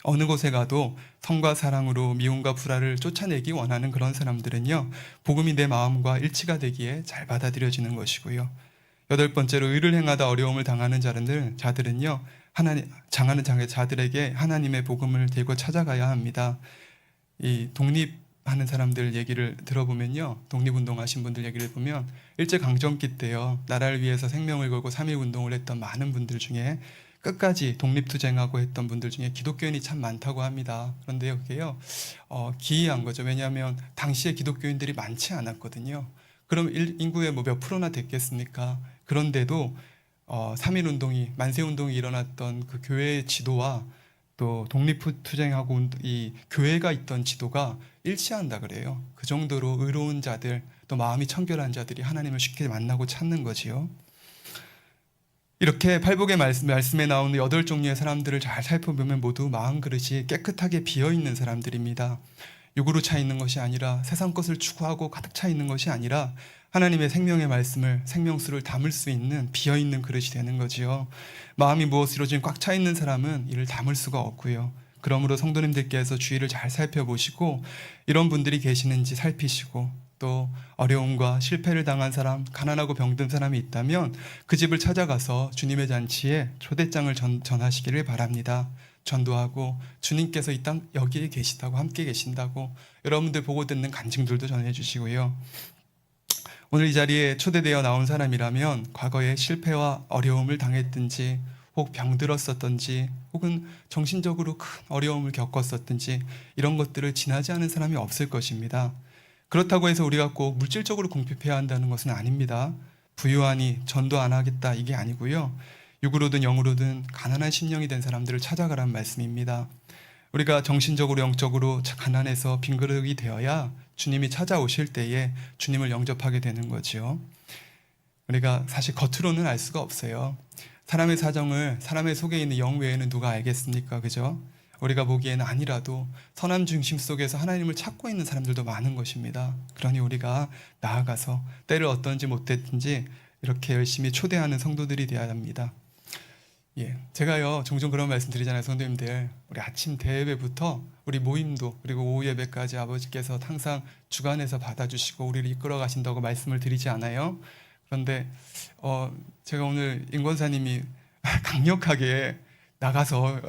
어느 곳에 가도 성과 사랑으로 미움과 불화를 쫓아내기 원하는 그런 사람들은요, 복음이 내 마음과 일치가 되기에 잘 받아들여지는 것이고요. 여덟 번째로 의를 행하다 어려움을 당하는 자들은요, 장하는 자들에게 하나님의 복음을 들고 찾아가야 합니다. 이 독립하는 사람들 얘기를 들어보면요, 독립운동하신 분들 얘기를 보면 일제강점기 때요, 나라를 위해서 생명을 걸고 3.1운동을 했던 많은 분들 중에 끝까지 독립투쟁하고 했던 분들 중에 기독교인이 참 많다고 합니다. 그런데 그게요, 기이한 거죠. 왜냐하면 당시에 기독교인들이 많지 않았거든요. 그럼 인구의 몇 프로나 됐겠습니까? 그런데도 3.1운동이, 만세운동이 일어났던 그 교회의 지도와 또 독립투쟁하고 이 교회가 있던 지도가 일치한다 그래요. 그 정도로 의로운 자들, 또 마음이 청결한 자들이 하나님을 쉽게 만나고 찾는 거지요. 이렇게 팔복의 말씀에 나오는 8종류의 사람들을 잘 살펴보면 모두 마음 그릇이 깨끗하게 비어있는 사람들입니다. 육으로 차 있는 것이 아니라, 세상 것을 추구하고 가득 차 있는 것이 아니라 하나님의 생명의 말씀을, 생명수를 담을 수 있는 비어있는 그릇이 되는 거지요. 마음이 무엇으로 지금 꽉 차 있는 사람은 이를 담을 수가 없고요. 그러므로 성도님들께서 주위를 잘 살펴보시고 이런 분들이 계시는지 살피시고, 또 어려움과 실패를 당한 사람, 가난하고 병든 사람이 있다면 그 집을 찾아가서 주님의 잔치에 초대장을 전하시기를 바랍니다. 전도하고 주님께서 이 땅 여기에 계시다고, 함께 계신다고 여러분들 보고 듣는 간증들도 전해주시고요. 오늘 이 자리에 초대되어 나온 사람이라면 과거에 실패와 어려움을 당했든지, 혹 병들었었든지, 혹은 정신적으로 큰 어려움을 겪었었든지 이런 것들을 지나지 않은 사람이 없을 것입니다. 그렇다고 해서 우리가 꼭 물질적으로 궁핍해야 한다는 것은 아닙니다. 부유하니 전도 안 하겠다, 이게 아니고요. 육으로든 영으로든 가난한 심령이 된 사람들을 찾아가란 말씀입니다. 우리가 정신적으로 영적으로 가난해서 빈그릇이 되어야 주님이 찾아오실 때에 주님을 영접하게 되는 거지요. 우리가 사실 겉으로는 알 수가 없어요. 사람의 사정을 사람의 속에 있는 영 외에는 누가 알겠습니까? 그죠? 우리가 보기에는 아니라도 선한 중심 속에서 하나님을 찾고 있는 사람들도 많은 것입니다. 그러니 우리가 나아가서 때를 어떤지 못했든지 이렇게 열심히 초대하는 성도들이 되어야 합니다. 제가요 종종 그런 말씀 드리잖아요. 성도님들, 우리 아침 대예배부터 우리 모임도 그리고 오후 예배까지 아버지께서 항상 주관해서 받아주시고 우리를 이끌어 가신다고 말씀을 드리지 않아요? 그런데 제가 오늘 임 권사님이 강력하게 나가서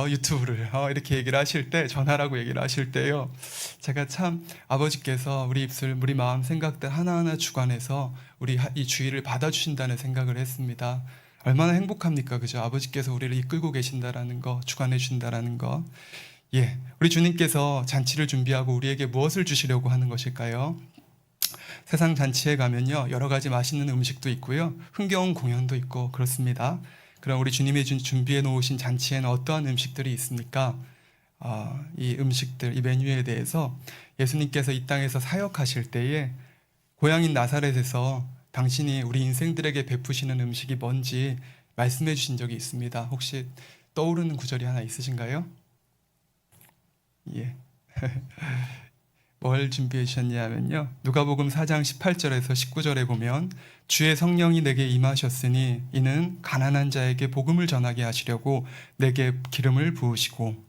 유튜브를 이렇게 얘기를 하실 때, 전하라고 얘기를 하실 때요, 제가 참 아버지께서 우리 입술, 우리 마음, 생각들 하나하나 주관해서 우리 이 주의를 받아주신다는 생각을 했습니다. 얼마나 행복합니까? 그죠? 아버지께서 우리를 이끌고 계신다라는 거, 주관해 주신다라는 거. 우리 주님께서 잔치를 준비하고 우리에게 무엇을 주시려고 하는 것일까요? 세상 잔치에 가면요, 여러 가지 맛있는 음식도 있고요, 흥겨운 공연도 있고 그렇습니다. 그럼 우리 주님이 준비해 놓으신 잔치에는 어떠한 음식들이 있습니까? 이 음식들, 이 메뉴에 대해서 예수님께서 이 땅에서 사역하실 때에 고향인 나사렛에서 당신이 우리 인생들에게 베푸시는 음식이 뭔지 말씀해 주신 적이 있습니다. 혹시 떠오르는 구절이 하나 있으신가요? 뭘 준비해 주셨냐면요, 누가복음 4장 18절에서 19절에 보면 주의 성령이 내게 임하셨으니 이는 가난한 자에게 복음을 전하게 하시려고 내게 기름을 부으시고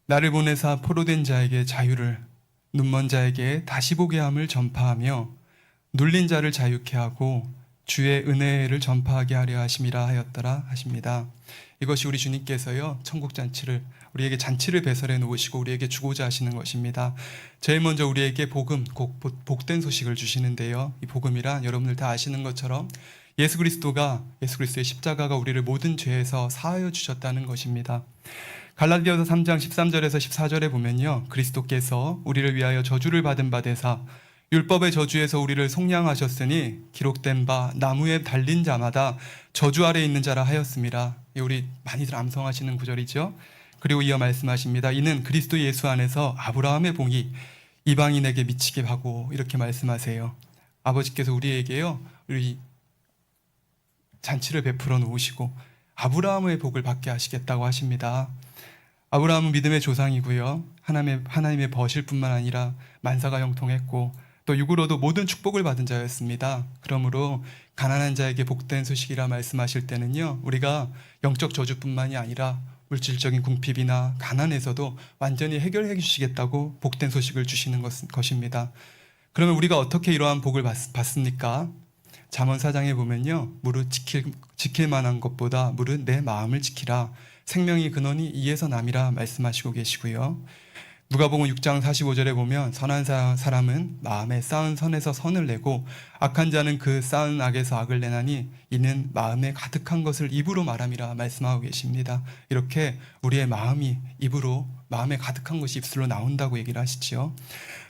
나를 보내사 포로된 자에게 자유를, 눈먼 자에게 다시 보게 함을 전파하며 눌린 자를 자유케 하고 주의 은혜를 전파하게 하려 하심이라 하였더라 하십니다. 이것이 우리 주님께서요, 천국 잔치를, 우리에게 잔치를 배설해 놓으시고 우리에게 주고자 하시는 것입니다. 제일 먼저 우리에게 복음, 복된 소식을 주시는데요, 이 복음이란 여러분들 다 아시는 것처럼 예수 그리스도의 십자가가 우리를 모든 죄에서 사하여 주셨다는 것입니다. 갈라디아서 3장 13절에서 14절에 보면요, 그리스도께서 우리를 위하여 저주를 받은 바 되사 율법의 저주에서 우리를 속량하셨으니 기록된 바 나무에 달린 자마다 저주 아래 있는 자라 하였습니다. 우리 많이들 암송하시는 구절이죠. 그리고 이어 말씀하십니다. 이는 그리스도 예수 안에서 아브라함의 복이 이방인에게 미치게 하고, 이렇게 말씀하세요. 아버지께서 우리에게요, 우리 잔치를 베풀어 놓으시고 아브라함의 복을 받게 하시겠다고 하십니다. 아브라함은 믿음의 조상이고요, 하나님의 버실 뿐만 아니라 만사가 형통했고 또 육으로도 모든 축복을 받은 자였습니다. 그러므로 가난한 자에게 복된 소식이라 말씀하실 때는요, 우리가 영적 저주뿐만이 아니라 물질적인 궁핍이나 가난에서도 완전히 해결해 주시겠다고 복된 소식을 주시는 것입니다. 그러면 우리가 어떻게 이러한 복을 받습니까? 잠언 4장에 보면요, 무릇 지킬 만한 것보다 무릇 내 마음을 지키라, 생명의 근원이 이에서 남이라 말씀하시고 계시고요, 누가복음 6장 45절에 보면 선한 사람은 마음에 쌓은 선에서 선을 내고 악한 자는 그 쌓은 악에서 악을 내나니 이는 마음에 가득한 것을 입으로 말함이라 말씀하고 계십니다. 이렇게 우리의 마음에 가득한 것이 입술로 나온다고 얘기를 하시지요.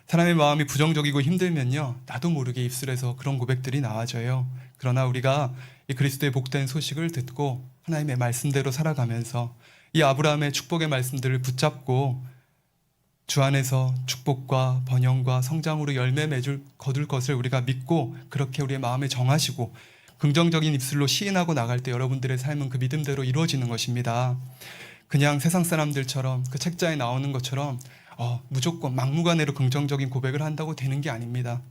사람의 마음이 부정적이고 힘들면요, 나도 모르게 입술에서 그런 고백들이 나와져요. 그러나 우리가 이 그리스도의 복된 소식을 듣고 하나님의 말씀대로 살아가면서 이 아브라함의 축복의 말씀들을 붙잡고 주 안에서 축복과 번영과 성장으로 열매 거둘 것을 우리가 믿고 그렇게 우리의 마음에 정하시고 긍정적인 입술로 시인하고 나갈 때 여러분들의 삶은 그 믿음대로 이루어지는 것입니다. 그냥 세상 사람들처럼 그 책자에 나오는 것처럼 무조건 막무가내로 긍정적인 고백을 한다고 되는 게 아닙니다.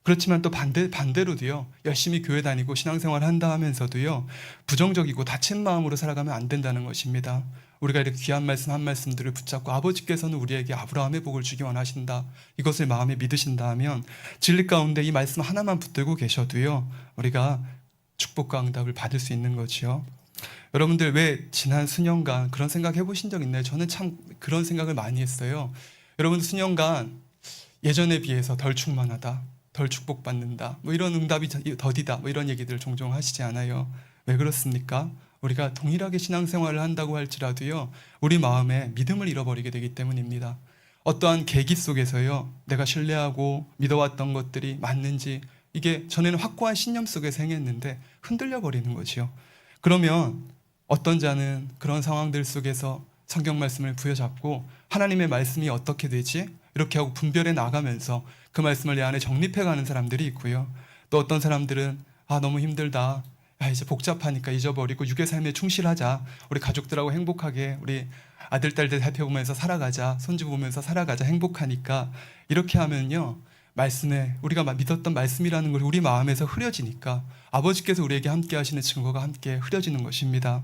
그렇지만 또 반대로도요, 열심히 교회 다니고 신앙생활 한다 하면서도요, 부정적이고 다친 마음으로 살아가면 안 된다는 것입니다. 우리가 이렇게 귀한 말씀 한 말씀들을 붙잡고 아버지께서는 우리에게 아브라함의 복을 주기 원하신다, 이것을 마음에 믿으신다 하면 진리 가운데 이 말씀 하나만 붙들고 계셔도요, 우리가 축복과 응답을 받을 수 있는 거지요. 여러분들 왜 지난 수년간 그런 생각 해보신 적 있나요? 저는 참 그런 생각을 많이 했어요. 여러분 수년간 예전에 비해서 덜 충만하다, 덜 축복받는다, 이런 응답이 더디다, 이런 얘기들 종종 하시지 않아요? 왜 그렇습니까? 우리가 동일하게 신앙생활을 한다고 할지라도요, 우리 마음에 믿음을 잃어버리게 되기 때문입니다. 어떠한 계기 속에서요, 내가 신뢰하고 믿어왔던 것들이 맞는지, 이게 전에는 확고한 신념 속에서 행했는데 흔들려 버리는 거지요. 그러면 어떤 자는 그런 상황들 속에서 성경 말씀을 부여잡고 하나님의 말씀이 어떻게 되지? 이렇게 하고 분별해 나가면서 그 말씀을 내 안에 정립해 가는 사람들이 있고요. 또 어떤 사람들은 너무 힘들다. 이제 복잡하니까 잊어버리고 육의 삶에 충실하자. 우리 가족들하고 행복하게 우리 아들, 딸들 살펴보면서 살아가자. 손주 보면서 살아가자. 행복하니까. 이렇게 하면요. 말씀에 우리가 믿었던 말씀이라는 걸 우리 마음에서 흐려지니까 아버지께서 우리에게 함께 하시는 증거가 함께 흐려지는 것입니다.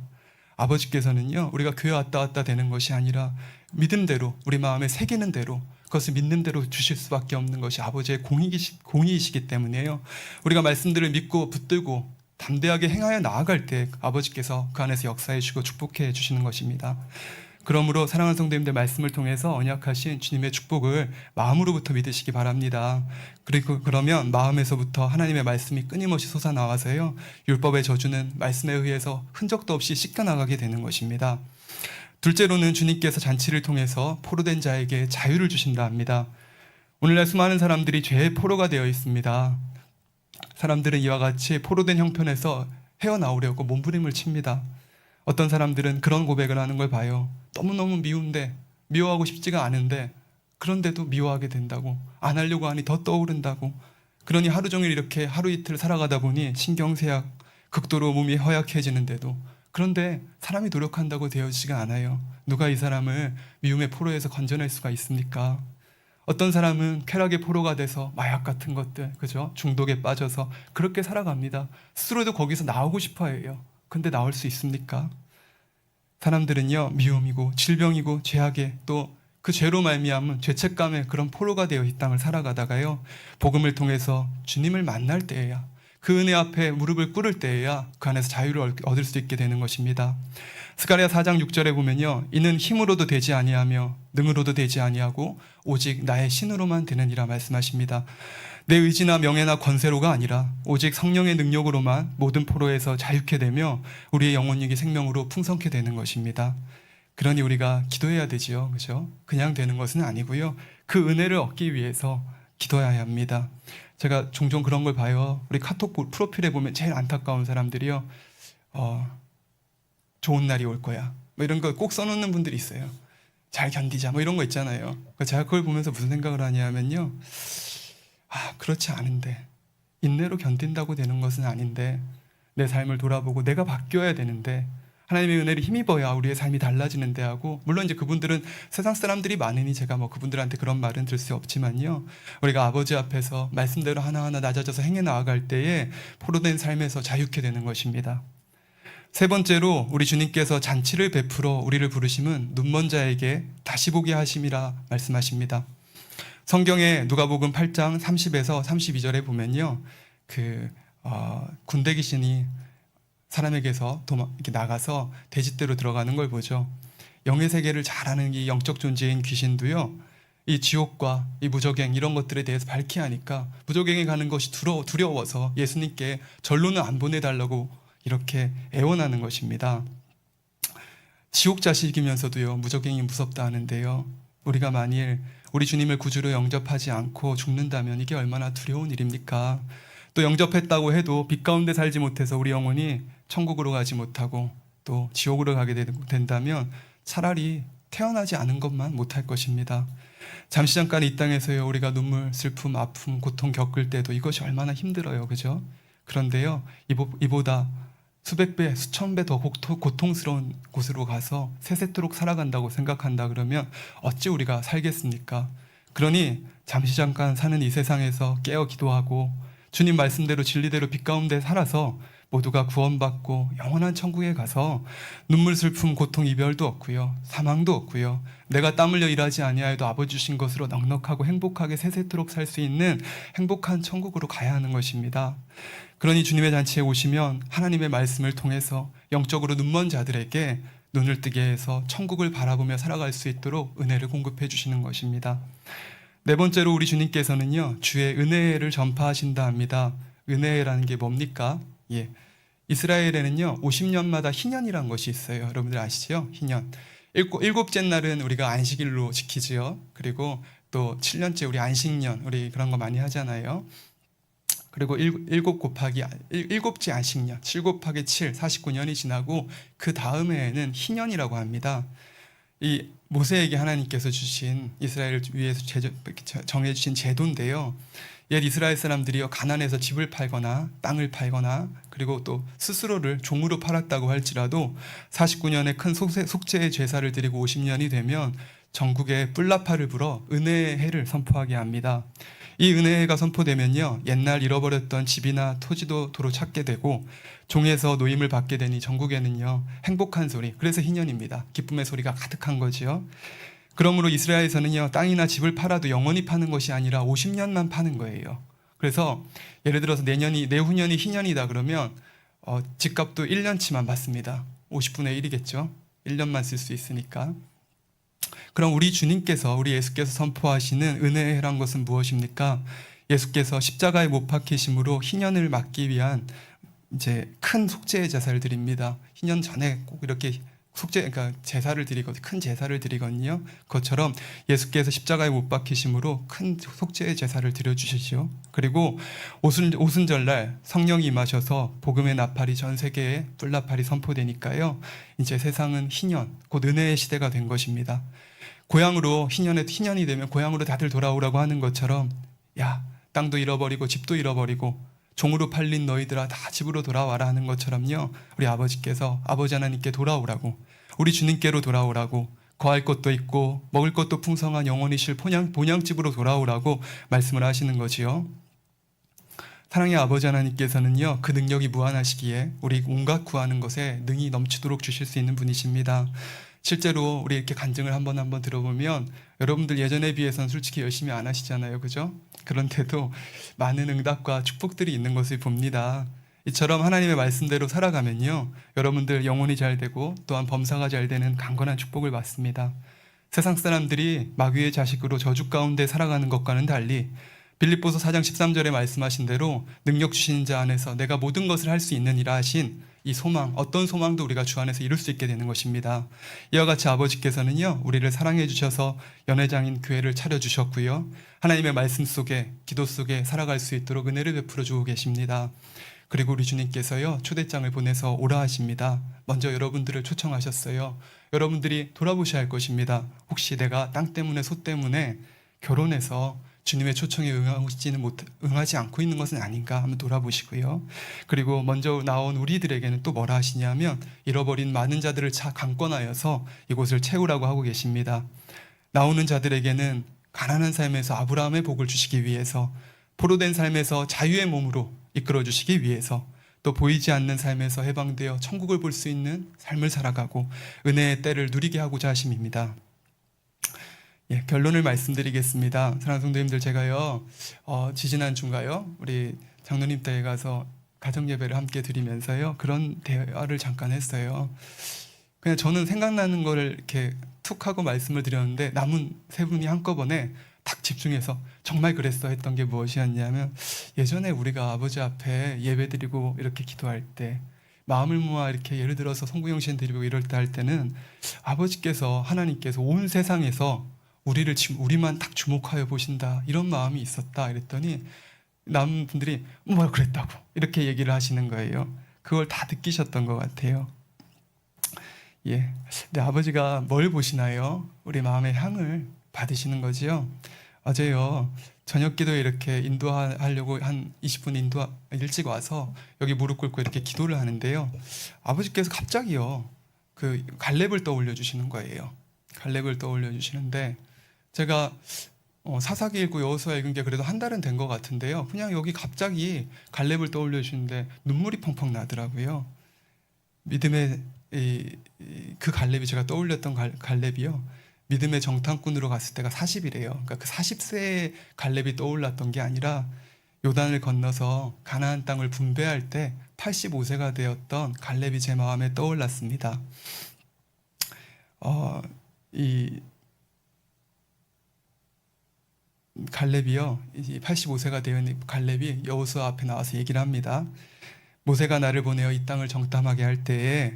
아버지께서는요. 우리가 교회 왔다 갔다 되는 것이 아니라 믿음대로 우리 마음에 새기는 대로 그것을 믿는 대로 주실 수밖에 없는 것이 아버지의 공의이시기 때문에요. 우리가 말씀들을 믿고 붙들고 담대하게 행하여 나아갈 때 아버지께서 그 안에서 역사해 주시고 축복해 주시는 것입니다. 그러므로 사랑하는 성도님들 말씀을 통해서 언약하신 주님의 축복을 마음으로부터 믿으시기 바랍니다. 그리고 그러면 마음에서부터 하나님의 말씀이 끊임없이 솟아나와서요. 율법의 저주는 말씀에 의해서 흔적도 없이 씻겨나가게 되는 것입니다. 둘째로는 주님께서 잔치를 통해서 포로된 자에게 자유를 주신다 합니다. 오늘날 수많은 사람들이 죄의 포로가 되어 있습니다. 사람들은 이와 같이 포로된 형편에서 헤어나오려고 몸부림을 칩니다. 어떤 사람들은 그런 고백을 하는 걸 봐요. 너무너무 미운데 미워하고 싶지가 않은데 그런데도 미워하게 된다고, 안 하려고 하니 더 떠오른다고, 그러니 하루 종일 이렇게 하루 이틀 살아가다 보니 신경쇠약, 극도로 몸이 허약해지는데도, 그런데 사람이 노력한다고 되어지지가 않아요. 누가 이 사람을 미움의 포로에서 건져낼 수가 있습니까? 어떤 사람은 쾌락의 포로가 돼서 마약 같은 것들, 그죠? 중독에 빠져서 그렇게 살아갑니다. 스스로도 거기서 나오고 싶어 해요. 근데 나올 수 있습니까? 사람들은요, 미움이고 질병이고 죄악에 또 그 죄로 말미암은 죄책감에 그런 포로가 되어 이 땅을 살아가다가요, 복음을 통해서 주님을 만날 때에야, 그 은혜 앞에 무릎을 꿇을 때에야 그 안에서 자유를 얻을 수 있게 되는 것입니다. 스가랴 4장 6절에 보면요, 이는 힘으로도 되지 아니하며 능으로도 되지 아니하고 오직 나의 신으로만 되느니라 말씀하십니다. 내 의지나 명예나 권세로가 아니라 오직 성령의 능력으로만 모든 포로에서 자유케 되며 우리의 영혼력이 생명으로 풍성케 되는 것입니다. 그러니 우리가 기도해야 되지요, 그죠? 그냥 되는 것은 아니고요. 그 은혜를 얻기 위해서 기도해야 합니다. 제가 종종 그런 걸 봐요. 우리 카톡 프로필에 보면 제일 안타까운 사람들이요, 좋은 날이 올 거야, 뭐 이런 거 꼭 써놓는 분들이 있어요. 잘 견디자, 뭐 이런 거 있잖아요. 제가 그걸 보면서 무슨 생각을 하냐면요, 그렇지 않은데, 인내로 견딘다고 되는 것은 아닌데, 내 삶을 돌아보고 내가 바뀌어야 되는데, 하나님의 은혜를 힘입어야 우리의 삶이 달라지는데 하고, 물론 이제 그분들은 세상 사람들이 많으니 제가 뭐 그분들한테 그런 말은 들 수 없지만요, 우리가 아버지 앞에서 말씀대로 하나하나 낮아져서 행해 나아갈 때에 포로된 삶에서 자유케 되는 것입니다. 세 번째로 우리 주님께서 잔치를 베풀어 우리를 부르심은 눈먼 자에게 다시 보게 하심이라 말씀하십니다. 성경에 누가복음 8장 30에서 32절에 보면요, 군대 귀신이 사람에게서 이렇게 나가서 돼지떼로 들어가는 걸 보죠. 영의 세계를 잘 아는 이 영적 존재인 귀신도요, 이 지옥과 이 무저갱 이런 것들에 대해서 밝히 하니까 무저갱에 가는 것이 두려워서 예수님께 절로는 안 보내달라고 이렇게 애원하는 것입니다. 지옥 자식이면서도요, 무저갱이 무섭다 하는데요, 우리가 만일 우리 주님을 구주로 영접하지 않고 죽는다면 이게 얼마나 두려운 일입니까? 또 영접했다고 해도 빛 가운데 살지 못해서 우리 영혼이 천국으로 가지 못하고 또 지옥으로 가게 된다면 차라리 태어나지 않은 것만 못할 것입니다. 잠시 잠깐 이 땅에서요, 우리가 눈물, 슬픔, 아픔, 고통 겪을 때도 이것이 얼마나 힘들어요, 그죠? 그런데요, 이보다 수백 배, 수천 배 더 고통스러운 곳으로 가서 세세토록 살아간다고 생각한다 그러면 어찌 우리가 살겠습니까? 그러니 잠시 잠깐 사는 이 세상에서 깨어 기도하고 주님 말씀대로 진리대로 빛 가운데 살아서 모두가 구원받고 영원한 천국에 가서 눈물, 슬픔, 고통, 이별도 없고요, 사망도 없고요, 내가 땀 흘려 일하지 아니하여도 아버지 주신 것으로 넉넉하고 행복하게 세세토록 살 수 있는 행복한 천국으로 가야 하는 것입니다. 그러니 주님의 잔치에 오시면 하나님의 말씀을 통해서 영적으로 눈먼 자들에게 눈을 뜨게 해서 천국을 바라보며 살아갈 수 있도록 은혜를 공급해 주시는 것입니다. 네 번째로 우리 주님께서는요, 주의 은혜를 전파하신다 합니다. 은혜라는 게 뭡니까? 이스라엘에는요, 50년마다 희년이라는 것이 있어요. 여러분들 아시죠? 희년. 일곱째 날은 우리가 안식일로 지키지요. 그리고 또 7년째 우리 안식년, 우리 그런 거 많이 하잖아요. 그리고 일곱째 안식년, 7 곱하기 7, 49년이 지나고 그 다음 해에는 희년이라고 합니다. 이 모세에게 하나님께서 주신 이스라엘을 위해서 정해주신 제도인데요. 옛 이스라엘 사람들이요 가난해서 집을 팔거나 땅을 팔거나 그리고 또 스스로를 종으로 팔았다고 할지라도 49년의 큰 속죄의 제사를 드리고 50년이 되면 전국에 뿔나파를 불어 은혜의 해를 선포하게 합니다. 이 은혜의 해가 선포되면요 옛날 잃어버렸던 집이나 토지도 도로 찾게 되고 종에서 노임을 받게 되니 전국에는요 행복한 소리, 그래서 희년입니다. 기쁨의 소리가 가득한 거지요. 그러므로 이스라엘에서는요 땅이나 집을 팔아도 영원히 파는 것이 아니라 50년만 파는 거예요. 그래서 예를 들어서 내후년이 희년이다 그러면 집값도 1년치만 받습니다. 50분의 1이겠죠. 1년만 쓸 수 있으니까. 그럼 우리 주님께서, 우리 예수께서 선포하시는 은혜의 해란 것은 무엇입니까? 예수께서 십자가에 못 박히심으로 희년을 막기 위한 이제 큰 속죄의 제사를 드립니다. 희년 전에 꼭 이렇게 그러니까 제사를 드리거든요. 큰 제사를 드리거든요. 그것처럼 예수께서 십자가에 못 박히심으로 큰 속죄의 제사를 드려주시죠. 그리고 오순절날 성령이 임하셔서 복음의 나팔이 전 세계에 뿔나팔이 선포되니까요. 이제 세상은 희년, 곧 은혜의 시대가 된 것입니다. 고향으로 희년이 되면 고향으로 다들 돌아오라고 하는 것처럼 야, 땅도 잃어버리고 집도 잃어버리고 종으로 팔린 너희들아 다 집으로 돌아와라 하는 것처럼요. 우리 아버지께서 아버지 하나님께 돌아오라고, 우리 주님께로 돌아오라고, 거할 것도 있고 먹을 것도 풍성한 영원이실 본향집으로 돌아오라고 말씀을 하시는 거지요. 사랑의 아버지 하나님께서는요 그 능력이 무한하시기에 우리 온갖 구하는 것에 능히 넘치도록 주실 수 있는 분이십니다. 실제로 우리 이렇게 간증을 한번 들어보면 여러분들 예전에 비해서는 솔직히 열심히 안 하시잖아요. 그죠? 그런데도 많은 응답과 축복들이 있는 것을 봅니다. 이처럼 하나님의 말씀대로 살아가면요 여러분들 영혼이 잘 되고 또한 범사가 잘 되는 강건한 축복을 받습니다. 세상 사람들이 마귀의 자식으로 저주 가운데 살아가는 것과는 달리 빌립보서 4장 13절에 말씀하신 대로 능력 주시는 자 안에서 내가 모든 것을 할 수 있느니라 하신 이 소망, 어떤 소망도 우리가 주 안에서 이룰 수 있게 되는 것입니다. 이와 같이 아버지께서는요 우리를 사랑해 주셔서 연회장인 교회를 차려주셨고요 하나님의 말씀 속에, 기도 속에 살아갈 수 있도록 은혜를 베풀어 주고 계십니다. 그리고 우리 주님께서요 초대장을 보내서 오라 하십니다. 먼저 여러분들을 초청하셨어요. 여러분들이 돌아보셔야 할 것입니다. 혹시 내가 땅 때문에 소 때문에 결혼해서 주님의 초청에 응하지 않고 있는 것은 아닌가 한번 돌아보시고요. 그리고 먼저 나온 우리들에게는 또 뭐라 하시냐면 잃어버린 많은 자들을 강권하여서 이곳을 채우라고 하고 계십니다. 나오는 자들에게는 가난한 삶에서 아브라함의 복을 주시기 위해서, 포로된 삶에서 자유의 몸으로 이끌어 주시기 위해서, 또 보이지 않는 삶에서 해방되어 천국을 볼 수 있는 삶을 살아가고 은혜의 때를 누리게 하고자 하심입니다. 결론을 말씀드리겠습니다. 사랑하는 성도님들, 제가요 지지난 주인가요 우리 장로님 댁에 가서 가정예배를 함께 드리면서요 그런 대화를 잠깐 했어요. 그냥 저는 생각나는 거를 이렇게 툭 하고 말씀을 드렸는데 남은 세 분이 한꺼번에 딱 집중해서 정말 그랬어 했던 게 무엇이었냐면, 예전에 우리가 아버지 앞에 예배드리고 이렇게 기도할 때 마음을 모아 이렇게 예를 들어서 성구영신 드리고 이럴 때 할 때는 아버지께서, 하나님께서 온 세상에서 우리만 딱 주목하여 보신다 이런 마음이 있었다 이랬더니 남은 분들이 뭐야 그랬다고 이렇게 얘기를 하시는 거예요. 그걸 다 느끼셨던 것 같아요. 근데 아버지가 뭘 보시나요? 우리 마음의 향을 받으시는 거지요. 어제요 저녁 기도에 이렇게 인도하려고 한 20분 일찍 와서 여기 무릎 꿇고 이렇게 기도를 하는데요, 아버지께서 갑자기요 그 갈렙을 떠올려 주시는 거예요. 갈렙을 떠올려 주시는데 제가 사사기 읽고 여호수아 읽은 게 그래도 한 달은 된 것 같은데요, 그냥 여기 갑자기 갈렙을 떠올려 주시는데 눈물이 펑펑 나더라고요. 믿음의 그 갈렙이, 제가 떠올렸던 갈렙이요 믿음의 정탐꾼으로 갔을 때가 40이래요. 그러니까 그 40세의 갈렙이 떠올랐던 게 아니라 요단을 건너서 가나안 땅을 분배할 때 85세가 되었던 갈렙이 제 마음에 떠올랐습니다. 이 갈렙이요 85세가 되는 갈렙이 여호수아 앞에 나와서 얘기를 합니다. 모세가 나를 보내어 이 땅을 정탐하게 할 때에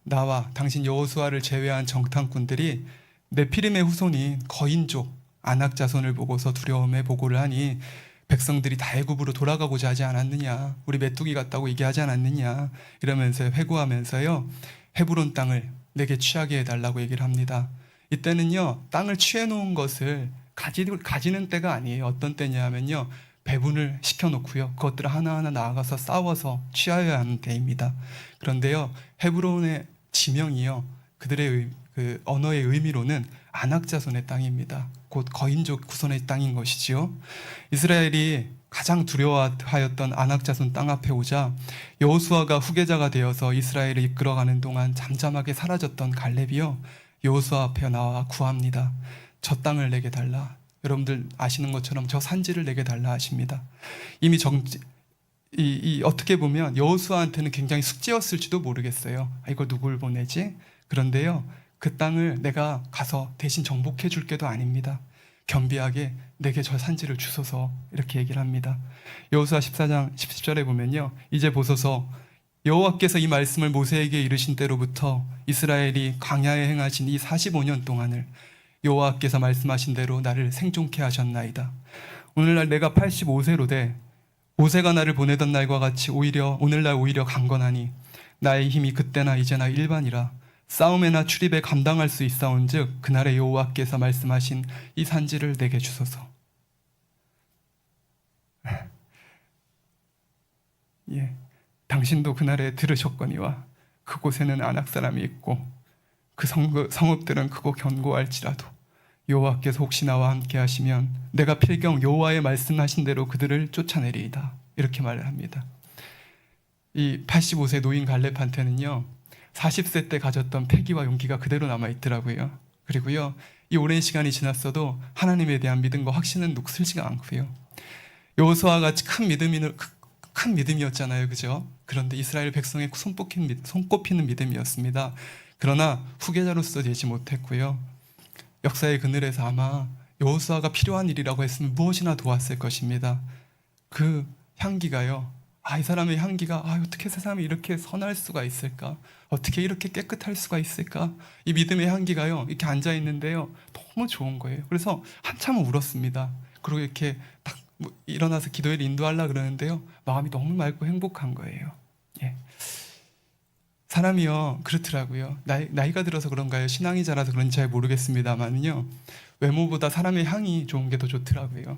나와 당신 여호수아를 제외한 정탐꾼들이 네피림의 후손인 거인족 아낙 자손을 보고서 두려움에 보고를 하니 백성들이 다 애굽으로 돌아가고자 하지 않았느냐, 우리 메뚜기 같다고 얘기하지 않았느냐 이러면서 회고하면서요 헤브론 땅을 내게 취하게 해달라고 얘기를 합니다. 이때는요, 땅을 취해 놓은 것을 가지는 때가 아니에요. 어떤 때냐면요, 배분을 시켜놓고요, 그것들을 하나하나 나아가서 싸워서 취하여야 하는 때입니다. 그런데요, 헤브론의 지명이요, 그들의 그 언어의 의미로는 안악자손의 땅입니다. 곧 거인족 후손의 땅인 것이지요. 이스라엘이 가장 두려워하였던 안악자손 땅 앞에 오자 여호수아가 후계자가 되어서 이스라엘을 이끌어가는 동안 잠잠하게 사라졌던 갈렙이요, 여호수아 앞에 나와 구합니다. 저 땅을 내게 달라. 여러분들 아시는 것처럼 저 산지를 내게 달라 하십니다. 이미 어떻게 보면 여호수아한테는 굉장히 숙제였을지도 모르겠어요. 이거 누굴 보내지? 그런데요, 그 땅을 내가 가서 대신 정복해 줄 게도 아닙니다. 겸비하게 내게 저 산지를 주소서, 이렇게 얘기를 합니다. 여호수아 14장 10절에 보면요, 이제 보소서, 여호와께서 이 말씀을 모세에게 이르신 때로부터 이스라엘이 광야에 행하신 이 45년 동안을 여호와께서 말씀하신 대로 나를 생존케 하셨나이다. 오늘날 내가 85세로 돼 모세가 나를 보내던 날과 같이 오늘날 오히려 강건하니 나의 힘이 그때나 이제나 일반이라. 싸움에나 출입에 감당할 수 있사온즉 그날의 여호와께서 말씀하신 이 산지를 내게 주소서. 예, 당신도 그날에 들으셨거니와 그곳에는 안악 사람이 있고 그 성읍들은 크고 견고할지라도 여호와께서 혹시 나와 함께 하시면 내가 필경 여호와의 말씀하신 대로 그들을 쫓아내리이다, 이렇게 말을 합니다. 이 85세 노인 갈렙한테는요, 40세 때 가졌던 패기와 용기가 그대로 남아있더라고요. 그리고요, 이 오랜 시간이 지났어도 하나님에 대한 믿음과 확신은 녹슬지가 않고요. 여호수아와 같이 큰 믿음이었잖아요, 그죠? 그런데 이스라엘 백성의 손꼽히는 믿음이었습니다. 그러나 후계자로서 되지 못했고요. 역사의 그늘에서 아마 여호수아가 필요한 일이라고 했으면 무엇이나 도왔을 것입니다. 그 향기가요, 이 사람의 향기가 어떻게 세상에 이렇게 선할 수가 있을까? 어떻게 이렇게 깨끗할 수가 있을까? 이 믿음의 향기가요, 이렇게 앉아 있는데요, 너무 좋은 거예요. 그래서 한참을 울었습니다. 그리고 이렇게 딱 일어나서 기도회를 인도하려고 그러는데요, 마음이 너무 맑고 행복한 거예요. 예. 사람이요, 그렇더라고요. 나이가 들어서 그런가요? 신앙이 자라서 그런지 잘 모르겠습니다만요, 외모보다 사람의 향이 좋은 게 더 좋더라고요.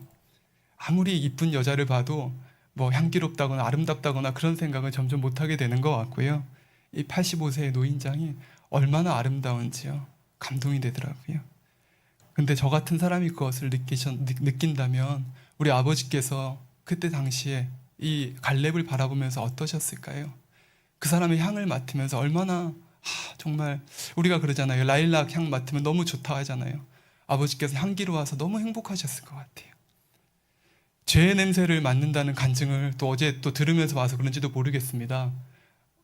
아무리 이쁜 여자를 봐도 뭐 향기롭다거나 아름답다거나 그런 생각을 점점 못하게 되는 것 같고요. 이 85세의 노인장이 얼마나 아름다운지요, 감동이 되더라고요. 근데 저 같은 사람이 그것을 느낀다면 우리 아버지께서 그때 당시에 이 갈렙을 바라보면서 어떠셨을까요? 그 사람의 향을 맡으면서 얼마나 정말 우리가 그러잖아요, 라일락 향 맡으면 너무 좋다 하잖아요. 아버지께서 향기로워서 너무 행복하셨을 것 같아요. 죄의 냄새를 맡는다는 간증을 또 어제 또 들으면서 와서 그런지도 모르겠습니다.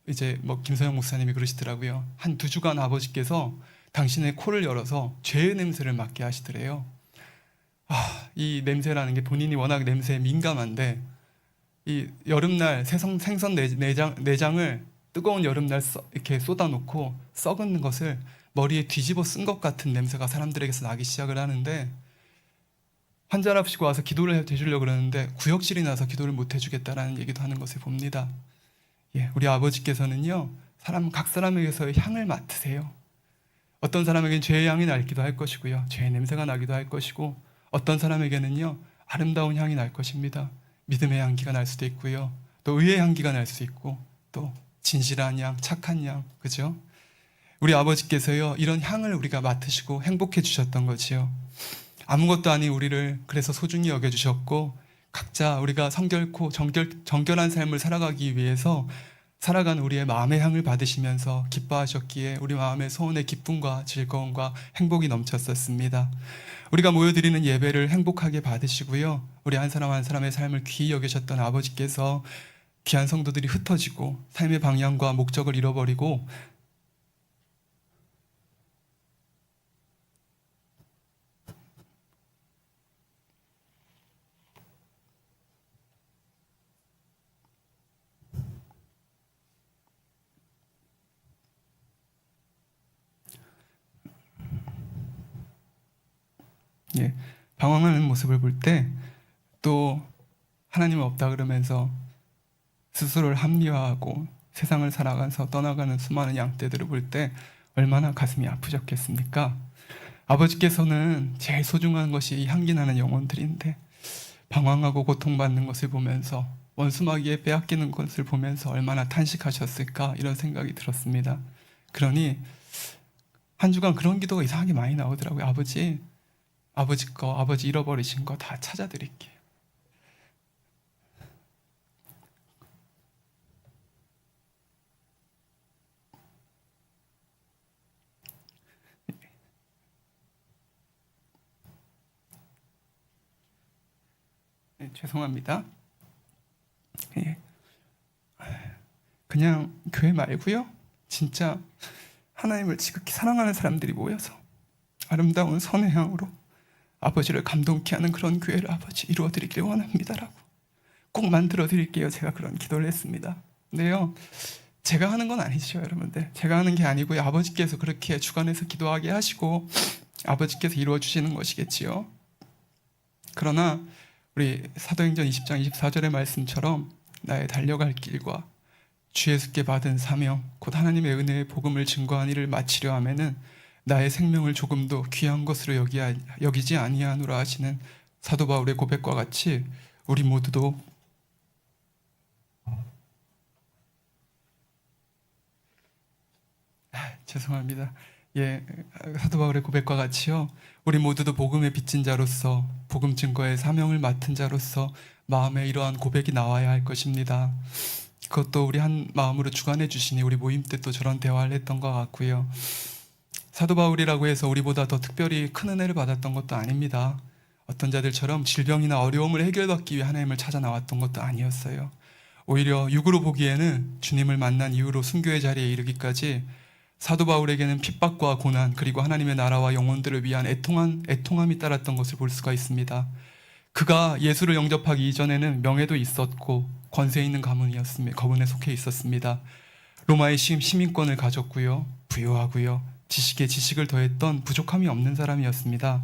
이제 뭐 김서영 목사님이 그러시더라고요. 한 2주간 아버지께서 당신의 코를 열어서 죄의 냄새를 맡게 하시더래요. 이 냄새라는 게 본인이 워낙 냄새에 민감한데, 이 여름날 생선 내장을 뜨거운 여름날 이렇게 쏟아놓고 썩은 것을 머리에 뒤집어 쓴 것 같은 냄새가 사람들에게서 나기 시작을 하는데, 환자랍시고 와서 기도를 해주려고 그러는데 구역질이 나서 기도를 못 해주겠다라는 얘기도 하는 것을 봅니다. 예, 우리 아버지께서는요, 각 사람에게서의 향을 맡으세요. 어떤 사람에게는 죄의 향이 날기도 할 것이고요, 죄의 냄새가 나기도 할 것이고, 어떤 사람에게는요, 아름다운 향이 날 것입니다. 믿음의 향기가 날 수도 있고요, 또 의의 향기가 날 수 있고, 또 진실한 향, 착한 향, 그죠? 우리 아버지께서요, 이런 향을 우리가 맡으시고 행복해 주셨던 거지요. 아무것도 아닌 우리를 그래서 소중히 여겨주셨고, 각자 우리가 성결코 정결한 삶을 살아가기 위해서 살아가는 우리의 마음의 향을 받으시면서 기뻐하셨기에 우리 마음의 소원의 기쁨과 즐거움과 행복이 넘쳤었습니다. 우리가 모여드리는 예배를 행복하게 받으시고요, 우리 한 사람 한 사람의 삶을 귀히 여기셨던 아버지께서 귀한 성도들이 흩어지고 삶의 방향과 목적을 잃어버리고 방황하는 모습을 볼 때, 또 하나님은 없다 그러면서 스스로를 합리화하고 세상을 살아가서 떠나가는 수많은 양떼들을 볼 때 얼마나 가슴이 아프셨겠습니까? 아버지께서는 제일 소중한 것이 이 향기 나는 영혼들인데 방황하고 고통받는 것을 보면서 원수마귀에 빼앗기는 것을 보면서 얼마나 탄식하셨을까 이런 생각이 들었습니다. 그러니 한 주간 그런 기도가 이상하게 많이 나오더라고요. 아버지 잃어버리신 거 다 찾아드릴게요. 네, 죄송합니다. 예. 그냥 교회 말고요. 진짜 하나님을 지극히 사랑하는 사람들이 모여서 아름다운 선의 향으로 아버지를 감동케 하는 그런 교회를 아버지 이루어드리길 원합니다라고 꼭 만들어드릴게요. 제가 그런 기도를 했습니다. 근데요, 제가 하는 건 아니죠, 여러분들. 제가 하는 게 아니고요. 아버지께서 그렇게 주관해서 기도하게 하시고 아버지께서 이루어주시는 것이겠지요. 그러나 우리 사도행전 20장 24절의 말씀처럼 나의 달려갈 길과 주 예수께 받은 사명 곧 하나님의 은혜의 복음을 증거한 일을 마치려 하면은 나의 생명을 조금도 귀한 것으로 여기지 아니하노라 하시는 사도 바울의 고백과 같이 우리 모두도 죄송합니다. 사도 바울의 고백과 같이요. 우리 모두도 복음의 빚진 자로서 복음 증거의 사명을 맡은 자로서 마음에 이러한 고백이 나와야 할 것입니다. 그것도 우리 한 마음으로 주관해 주시니 우리 모임 때 또 저런 대화를 했던 것 같고요. 사도 바울이라고 해서 우리보다 더 특별히 큰 은혜를 받았던 것도 아닙니다. 어떤 자들처럼 질병이나 어려움을 해결받기 위해 하나님을 찾아 나왔던 것도 아니었어요. 오히려 육으로 보기에는 주님을 만난 이후로 순교의 자리에 이르기까지 사도 바울에게는 핍박과 고난 그리고 하나님의 나라와 영혼들을 위한 애통함이 따랐던 것을 볼 수가 있습니다. 그가 예수를 영접하기 이전에는 명예도 있었고 권세 있는 가문에 속해 있었습니다. 로마의 시민권을 가졌고요, 부유하고요, 지식에 지식을 더했던 부족함이 없는 사람이었습니다.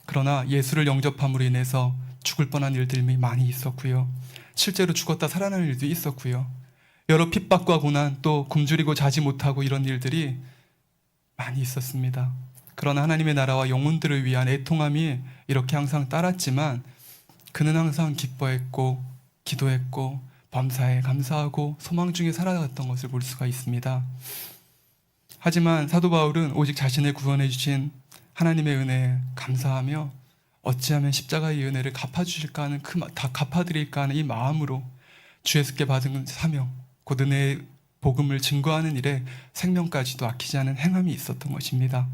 그러나 예수를 영접함으로 인해서 죽을 뻔한 일들이 많이 있었고요, 실제로 죽었다 살아나는 일도 있었고요, 여러 핍박과 고난 또 굶주리고 자지 못하고 이런 일들이 많이 있었습니다. 그러나 하나님의 나라와 영혼들을 위한 애통함이 이렇게 항상 따랐지만 그는 항상 기뻐했고 기도했고 범사에 감사하고 소망 중에 살아갔던 것을 볼 수가 있습니다. 하지만 사도 바울은 오직 자신을 구원해 주신 하나님의 은혜에 감사하며 어찌하면 십자가의 은혜를 갚아주실까 하는 갚아드릴까 하는 이 마음으로 주 예수께 받은 사명 곧 은혜의 복음을 증거하는 일에 생명까지도 아끼지 않은 행함이 있었던 것입니다.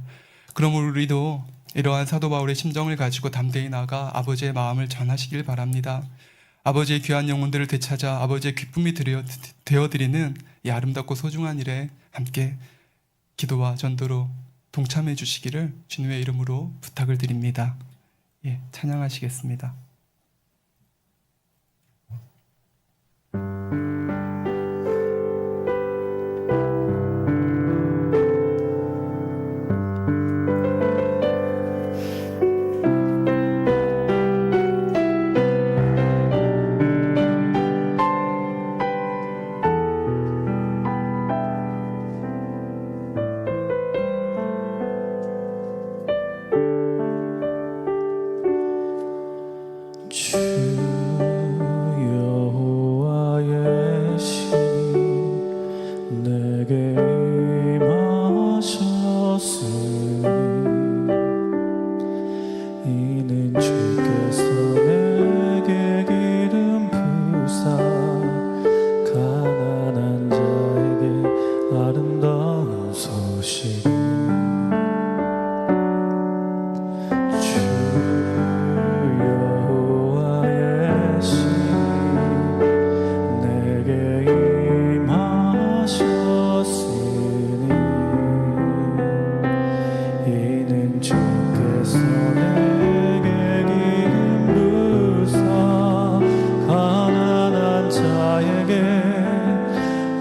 그러므로 우리도 이러한 사도 바울의 심정을 가지고 담대히 나아가 아버지의 마음을 전하시길 바랍니다. 아버지의 귀한 영혼들을 되찾아 아버지의 기쁨이 되어드리는 이 아름답고 소중한 일에 함께 기도와 전도로 동참해 주시기를 주님의 이름으로 부탁을 드립니다. 찬양하시겠습니다. 주 여호와의 신이 내게 임하셨으니 이는 주께서 내게 기름 부사 가난한 자에게 아름다운 소식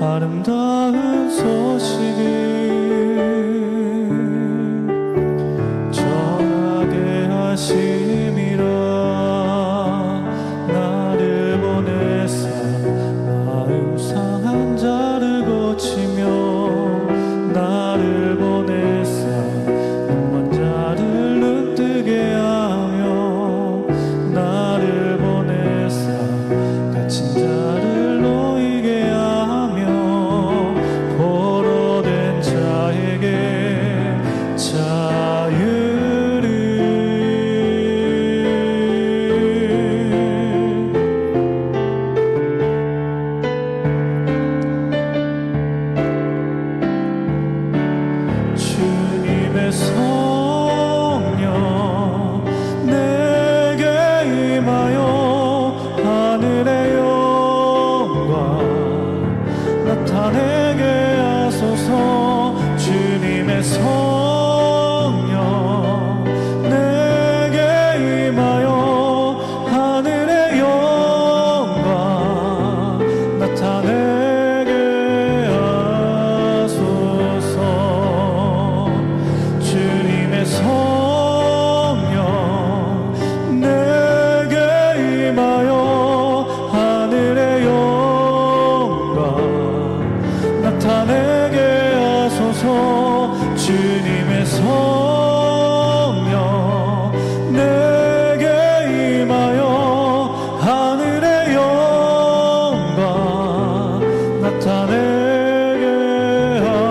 아름다운 소식을 전하게 하심이라. 나를 보내사 마음 상한 자를 고치며 나를 보내사 성령 내게 임하여 하늘의 영광 나타내게 하소서. 주님의 성령 내게 임하여 하늘의 영광 나타내게 하소서. 주님의 성령 내게 임하여 하늘의 영광 나타내게 하소서.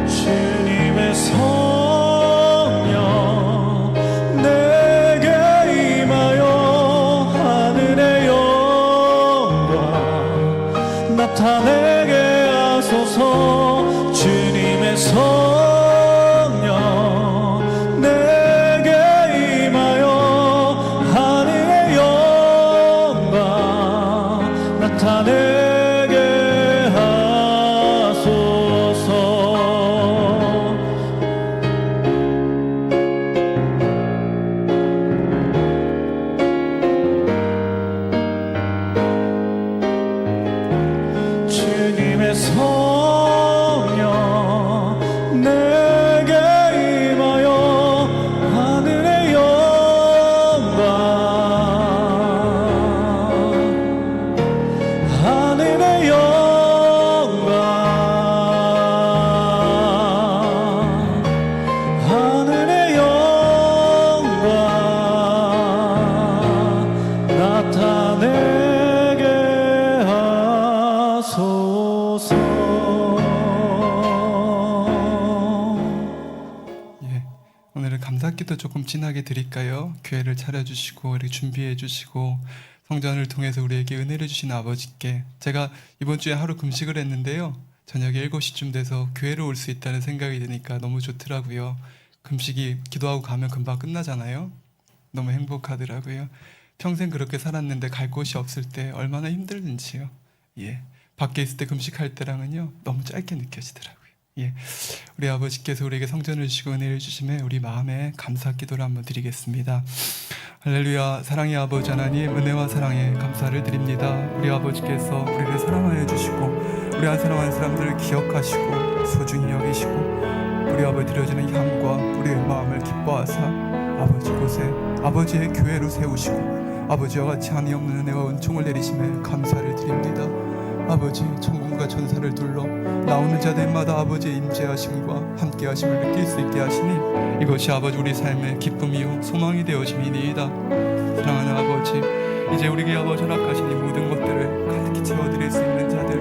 주님의 성령 내게 임하여 하늘의 영광 나타내게 하소서. 주님의 성령 내게 임하여 하늘의 영광 나타내게 하소서. 주님의 성령 내게 임하여 하늘의 영광 하늘의 영광 하늘의 영광 나타내게 하소서. 예, 오늘은 감사기도 조금 진하게 드릴까요? 교회를 차려주시고 이렇게 준비해주시고 성전을 통해서 우리에게 은혜를 주신 아버지께 제가 이번 주에 하루 금식을 했는데요. 저녁에 7시쯤 돼서 교회로 올 수 있다는 생각이 드니까 너무 좋더라고요. 금식이 기도하고 가면 금방 끝나잖아요. 너무 행복하더라고요. 평생 그렇게 살았는데 갈 곳이 없을 때 얼마나 힘들는지요. 예, 밖에 있을 때 금식할 때랑은요 너무 짧게 느껴지더라고요. 예, 우리 아버지께서 우리에게 성전을 주시고 은혜를 주심에 우리 마음에 감사 기도를 한번 드리겠습니다. 할렐루야. 사랑의 아버지 하나님, 은혜와 사랑에 감사를 드립니다. 우리 아버지께서 우리를 사랑하여 주시고 우리 한 사람 한 사람들을 기억하시고 소중히 여기시고 우리 아버지 드려지는 향과 우리의 마음을 기뻐하사 아버지 곳에 아버지의 교회로 세우시고 아버지와 같이 한이 없는 은혜와 은총을 내리심에 감사를 드립니다. 아버지, 천군과 천사를 둘러 나오는 자들마다 아버지의 임재하심과 함께하심을 느낄 수 있게 하시니 이것이 아버지 우리 삶의 기쁨이요 소망이 되어짐이니이다. 사랑하는 아버지, 이제 우리에게 아버지 허락하신 이 모든 것들을 가득히 채워드릴 수 있는 자들,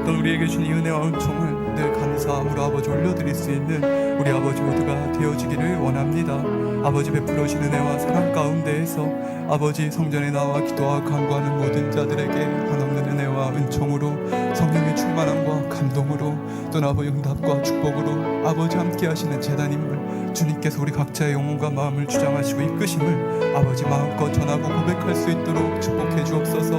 또는 우리에게 준 이 은혜와 은총을 늘 감사함으로 아버지 올려드릴 수 있는 우리 아버지 모두가 되어지기를 원합니다. 아버지 베풀어 주신 은혜와 사랑 가운데에서 아버지 성전에 나와 기도하고 간구하는 모든 자들에게 한없는 은혜와 은총으로 성령의 충만함과 감동으로 또 아버지 응답과 축복으로 아버지 함께 하시는 제단임을 주님께서 우리 각자의 영혼과 마음을 주장하시고 이끄심을 아버지 마음껏 전하고 고백할 수 있도록 축복해 주옵소서.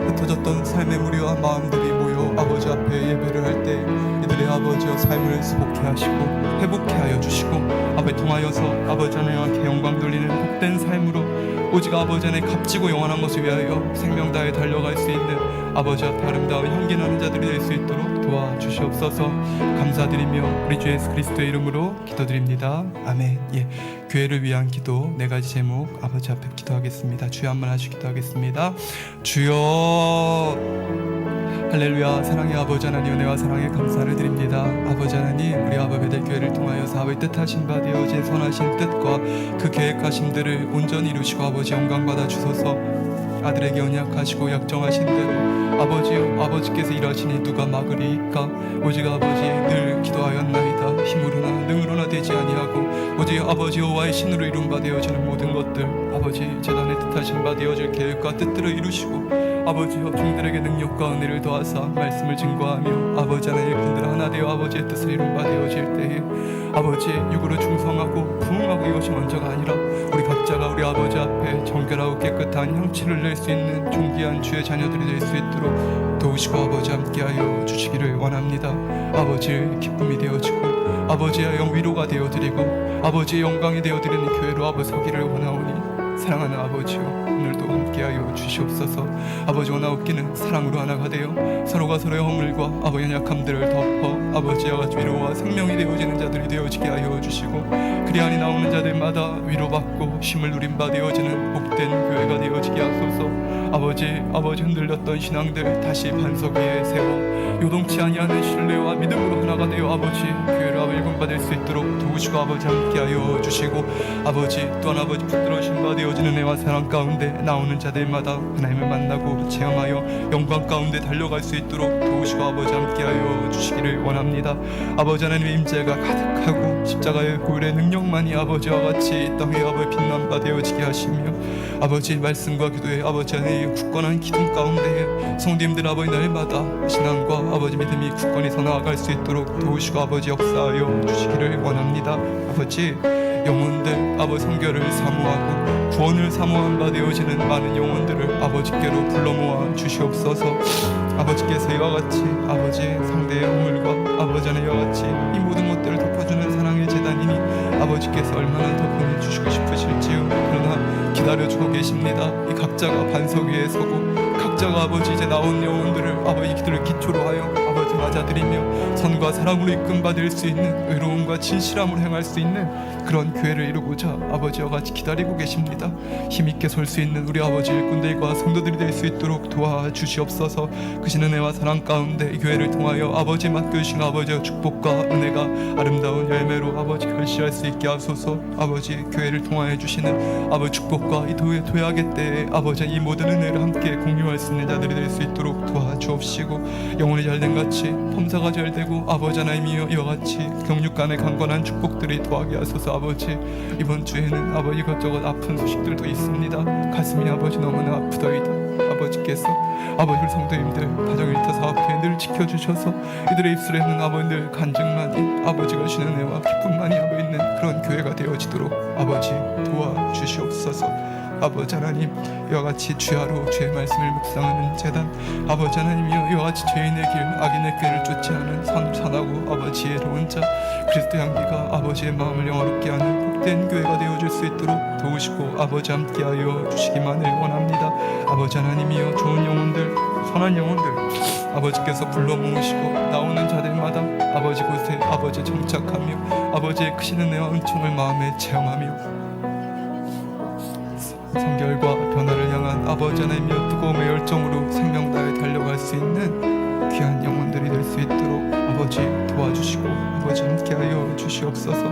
흩어졌던 삶의 무리와 마음들이 모여 아버지 앞에 예배를 할 때 이들의 아버지와 삶을 수복해 하시고 회복해 하여 주시고 아버지 통하여서 아버지 하나님께 영광 돌리는 복된 삶으로 오직 아버지 안에 값지고 영원한 것을 위하여 생명 다해 달려갈 수 있는 아버지 앞에 아름다운 향기 나는 자들이 될 수 있도록 도와주시옵소서. 감사드리며 우리 주 예수 그리스도의 이름으로 기도드립니다. 아멘. 예, 교회를 위한 기도 4가지 제목 아버지 앞에 기도하겠습니다. 주여 한번 하시 기도하겠습니다. 주여. 할렐루야. 사랑의 아버지 하나님, 은혜와 사랑에 감사를 드립니다. 아버지 하나님, 우리 아버 베델교회를 통하여서 아버지 뜻하신 바 되어진 선하신 뜻과 그 계획하심들을 온전히 이루시고 아버지 영광 받아 주소서. 아들에게 언약하시고 약정하신 대로 아버지여, 아버지께서 일하시니 누가 막으리이까? 오직 아버지 늘 기도하였나이다. 힘으로나 능으로나 되지 아니하고 오직 아버지 여호와의 신으로 이룬 바 되어지는 모든 것들 아버지 제단의 뜻하신 바 되어질 계획과 뜻들을 이루시고 아버지여 종들에게 능력과 은혜를 더하사 말씀을 증거하며 아버지 하나의 일꾼들 하나 되어 아버지의 뜻을 이룬 바 되어질 때에 아버지 육으로 충성하고 부응하고 이것이 먼저가 아니라 우리 각자가 우리 아버지 앞에 정결하고 깨끗한 향취를 낼 수 있는 존귀한 주의 자녀들이 될 수 있도록 도우시고 아버지 함께하여 주시기를 원합니다. 아버지의 기쁨이 되어지고 아버지의 영 위로가 되어드리고 아버지의 영광이 되어드리는 교회로 아버지 서기를 원하오니 사랑하는 아버지요 오늘도 함께하여 주시옵소서. 아버지 원하옵기는 사랑으로 하나가 되어 서로가 서로의 허물과 아버지의 약함들을 덮어 아버지와 같이 위로와 생명이 되어지는 자들이 되어지게 하여 주시고 그리 안에 나오는 자들마다 위로받고 힘을 누린 바 되어지는 복된 교회가 되어지게 하소서. 아버지 흔들렸던 신앙들 다시 반석 위에 세워 요동치 아니하는 신뢰와 믿음으로 하나가 되어 아버지 교회를 일군받을 수 있도록 도우시고 아버지 함께하여 주시고 아버지 또한 아버지 붙들어신 바 되어지는 은혜와 사랑 가운데 나오는 자들마다 하나님을 만나고 체험하여 영광 가운데 달려갈 수 있도록 도우시고 아버지 함께하여 주시기를 원합니다. 아버지 하나님의 임재가 가득하고 십자가의 보혈의 능력만이 아버지와 같이 이 땅에 아버지 빛난 바 되어지게 하시며 아버지 말씀과 기도에 아버지 하나님의 굳건한 기둥 가운데에 성도님들 아버지 날마다 신앙과 아버지 믿음이 굳건히 서 나아갈 수 있도록 도우시고 아버지 역사하여 주시기를 원합니다. 아버지 영혼들 아버지 성결을 사모하고 구원을 사모한 바 되어지는 많은 영혼들을 아버지께로 불러 모아 주시옵소서. 아버지께서 이와 같이 아버지 상대의 허물과 아버지 하나님과 같이 이 모든 것들을 덮어주는 사랑의 재단이니 아버지께서 얼마나 더 보내주시고 싶으실지요. 그러나 기다려주고 계십니다. 이 각자가 반석 위에 서고 각자가 아버지 이제 나온 영혼들을 아버지 기도를 기초로 하여 아버지 맞아들이며 선과 사랑으로 이끌받을 수 있는 의로움과 진실함으로 행할 수 있는 그런 교회를 이루고자 아버지와 같이 기다리고 계십니다. 힘있게 설 수 있는 우리 아버지 일꾼들과 성도들이 될 수 있도록 도와주시옵소서. 크신 은혜와 사랑 가운데 이 교회를 통하여 아버지 맡겨주신 아버지의 축복과 은혜가 아름다운 열매로 아버지 결실할 수 있게 하소서. 아버지 교회를 통하여 주시는 아버지 축복과 이 도약의 때에 아버지 이 모든 은혜를 함께 공유할 수 있는 자들이 될 수 있도록 도와주옵시고 영혼이 잘된 같이 범사가 잘되고 아버지 하나님이여 이와 같이 경육간의 강건한 축복들이 더하게 하소서. 아버지 이번 주에는 아버지 이것저것 아픈 소식들도 있습니다. 가슴이 아버지 너무나 아프더이다. 아버지께서 아버지 우리 성도님들 가정 일터 사업회 늘 지켜주셔서 이들의 입술에 있는 아버지들 간증만이 아버지가 주시는 은혜와 기쁨만이 하고 있는 그런 교회가 되어지도록 아버지 도와주시옵소서. 아버지 하나님 이와 같이 주야로 주의 말씀을 묵상하는 재단 아버지 하나님이여 이와 같이 죄인의 길 악인의 길을 쫓지 않은 선하고 아버지 지혜로운 자 그리스도 향기가 아버지의 마음을 영화롭게 하는 복된 교회가 되어줄 수 있도록 도우시고 아버지 함께하여 주시기만을 원합니다. 아버지 하나님이여 좋은 영혼들 선한 영혼들 아버지께서 불러 모으시고 나오는 자들마다 아버지 곳에 아버지 정착하며 아버지의 크신 은혜와 은총을 마음에 체험하며 성결과 변화를 향한 아버지 하나님이여 뜨거움의 열정으로 생명 다해 달려갈 수 있는 귀한 영혼들이 될 수 있도록 아버지 도와주시고 아버지 함께하여 주시옵소서.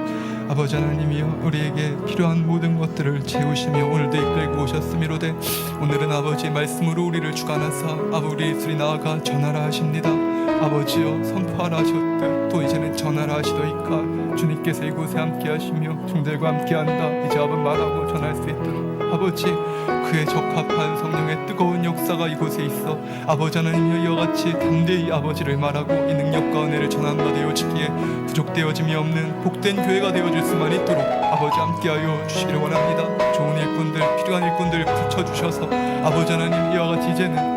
아버지 하나님이여 우리에게 필요한 모든 것들을 채우시며 오늘도 이끌고 오셨음이로되 오늘은 아버지 말씀으로 우리를 주관하사 아버지 우리 입술이 나아가 전하라 하십니다. 아버지여 선포하라 하셨듯 또 이제는 전하라 하시더이까 주님께서 이곳에 함께하시며 종들과 함께한다 이제 아버 말하고 전할 수 있도록 아버지 그의 적합한 성령의 뜨거운 역사가 이곳에 있어 아버지 하나님이여 이와 같이 담대히 아버지를 말하고 이 능력과 은혜를 전한 바 되어지기에 부족되어짐이 없는 복된 교회가 되어질 수만 있도록 아버지 함께하여 주시기를 원합니다. 좋은 일꾼들 필요한 일꾼들을 붙여주셔서 아버지 하나님 이와 같이 이제는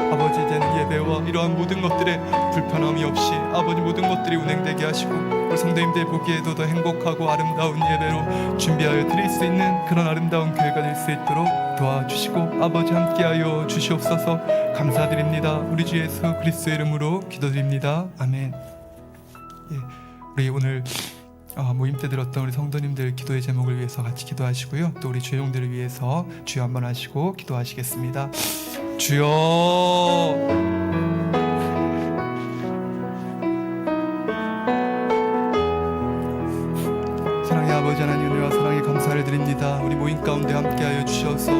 예배와 이러한 모든 것들에 불편함이 없이 아버지 모든 것들이 운행되게 하시고 우리 성도님들 보기에도 더 행복하고 아름다운 예배로 준비하여 드릴 수 있는 그런 아름다운 교회가 될 수 있도록 도와주시고 아버지 함께하여 주시옵소서. 감사드립니다. 우리 주 예수 그리스도의 이름으로 기도드립니다. 아멘. 우리 오늘 모임 때 들었던 우리 성도님들 기도의 제목을 위해서 같이 기도하시고요. 또 우리 주용들을 위해서 주여 한번 하시고 기도하시겠습니다. 주여 사랑의 아버지 하나님 은혜와 사랑의 감사를 드립니다. 우리 모임 가운데 함께하여 주셔서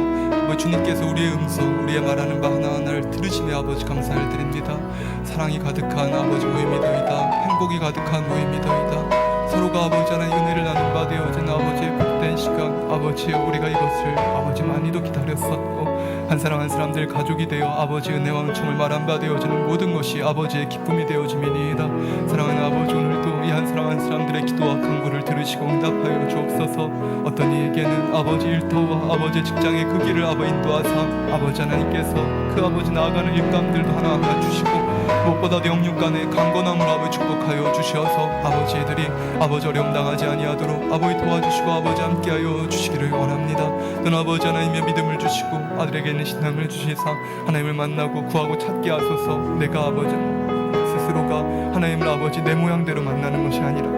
주님께서 우리의 음성 우리의 말하는 바 하나하나를 들으시네 아버지 감사를 드립니다. 사랑이 가득한 아버지 모임이더이다. 행복이 가득한 모임이더이다. 서로가 아버지 하나님 은혜를 나눈 바 되어진 아버지의 복된 아버지여 우리가 이것을 아버지 많이도 기다렸었고 한 사람 한 사람들 가족이 되어 아버지 은혜와 은총을 말한바 되어지는 모든 것이 아버지의 기쁨이 되어짐이니이다. 사랑하는 아버지, 오늘도 이 한 사람 한 사람들의 기도와 간구를 들으시고 응답하여 주옵소서. 어떤 이에게는 아버지 일터와 아버지 직장의 그 길을 아버지 인도하사 아버지 하나님께서 그 아버지 나아가는 일감들도 하나하나 주시고 무엇보다도 영육간의 강건함을 아버지 축복하여 주셔서 아버지 애들이 아버지 어려움 당하지 아니하도록 아버지 도와주시고 아버지 함께하여 주시기를 원합니다. 또 아버지 하나님의 믿음을 주시고 아들에게 있는 신앙을 주시사 하나님을 만나고 구하고 찾게 하소서. 내가 아버지 스스로가 하나님을 아버지 내 모양대로 만나는 것이 아니라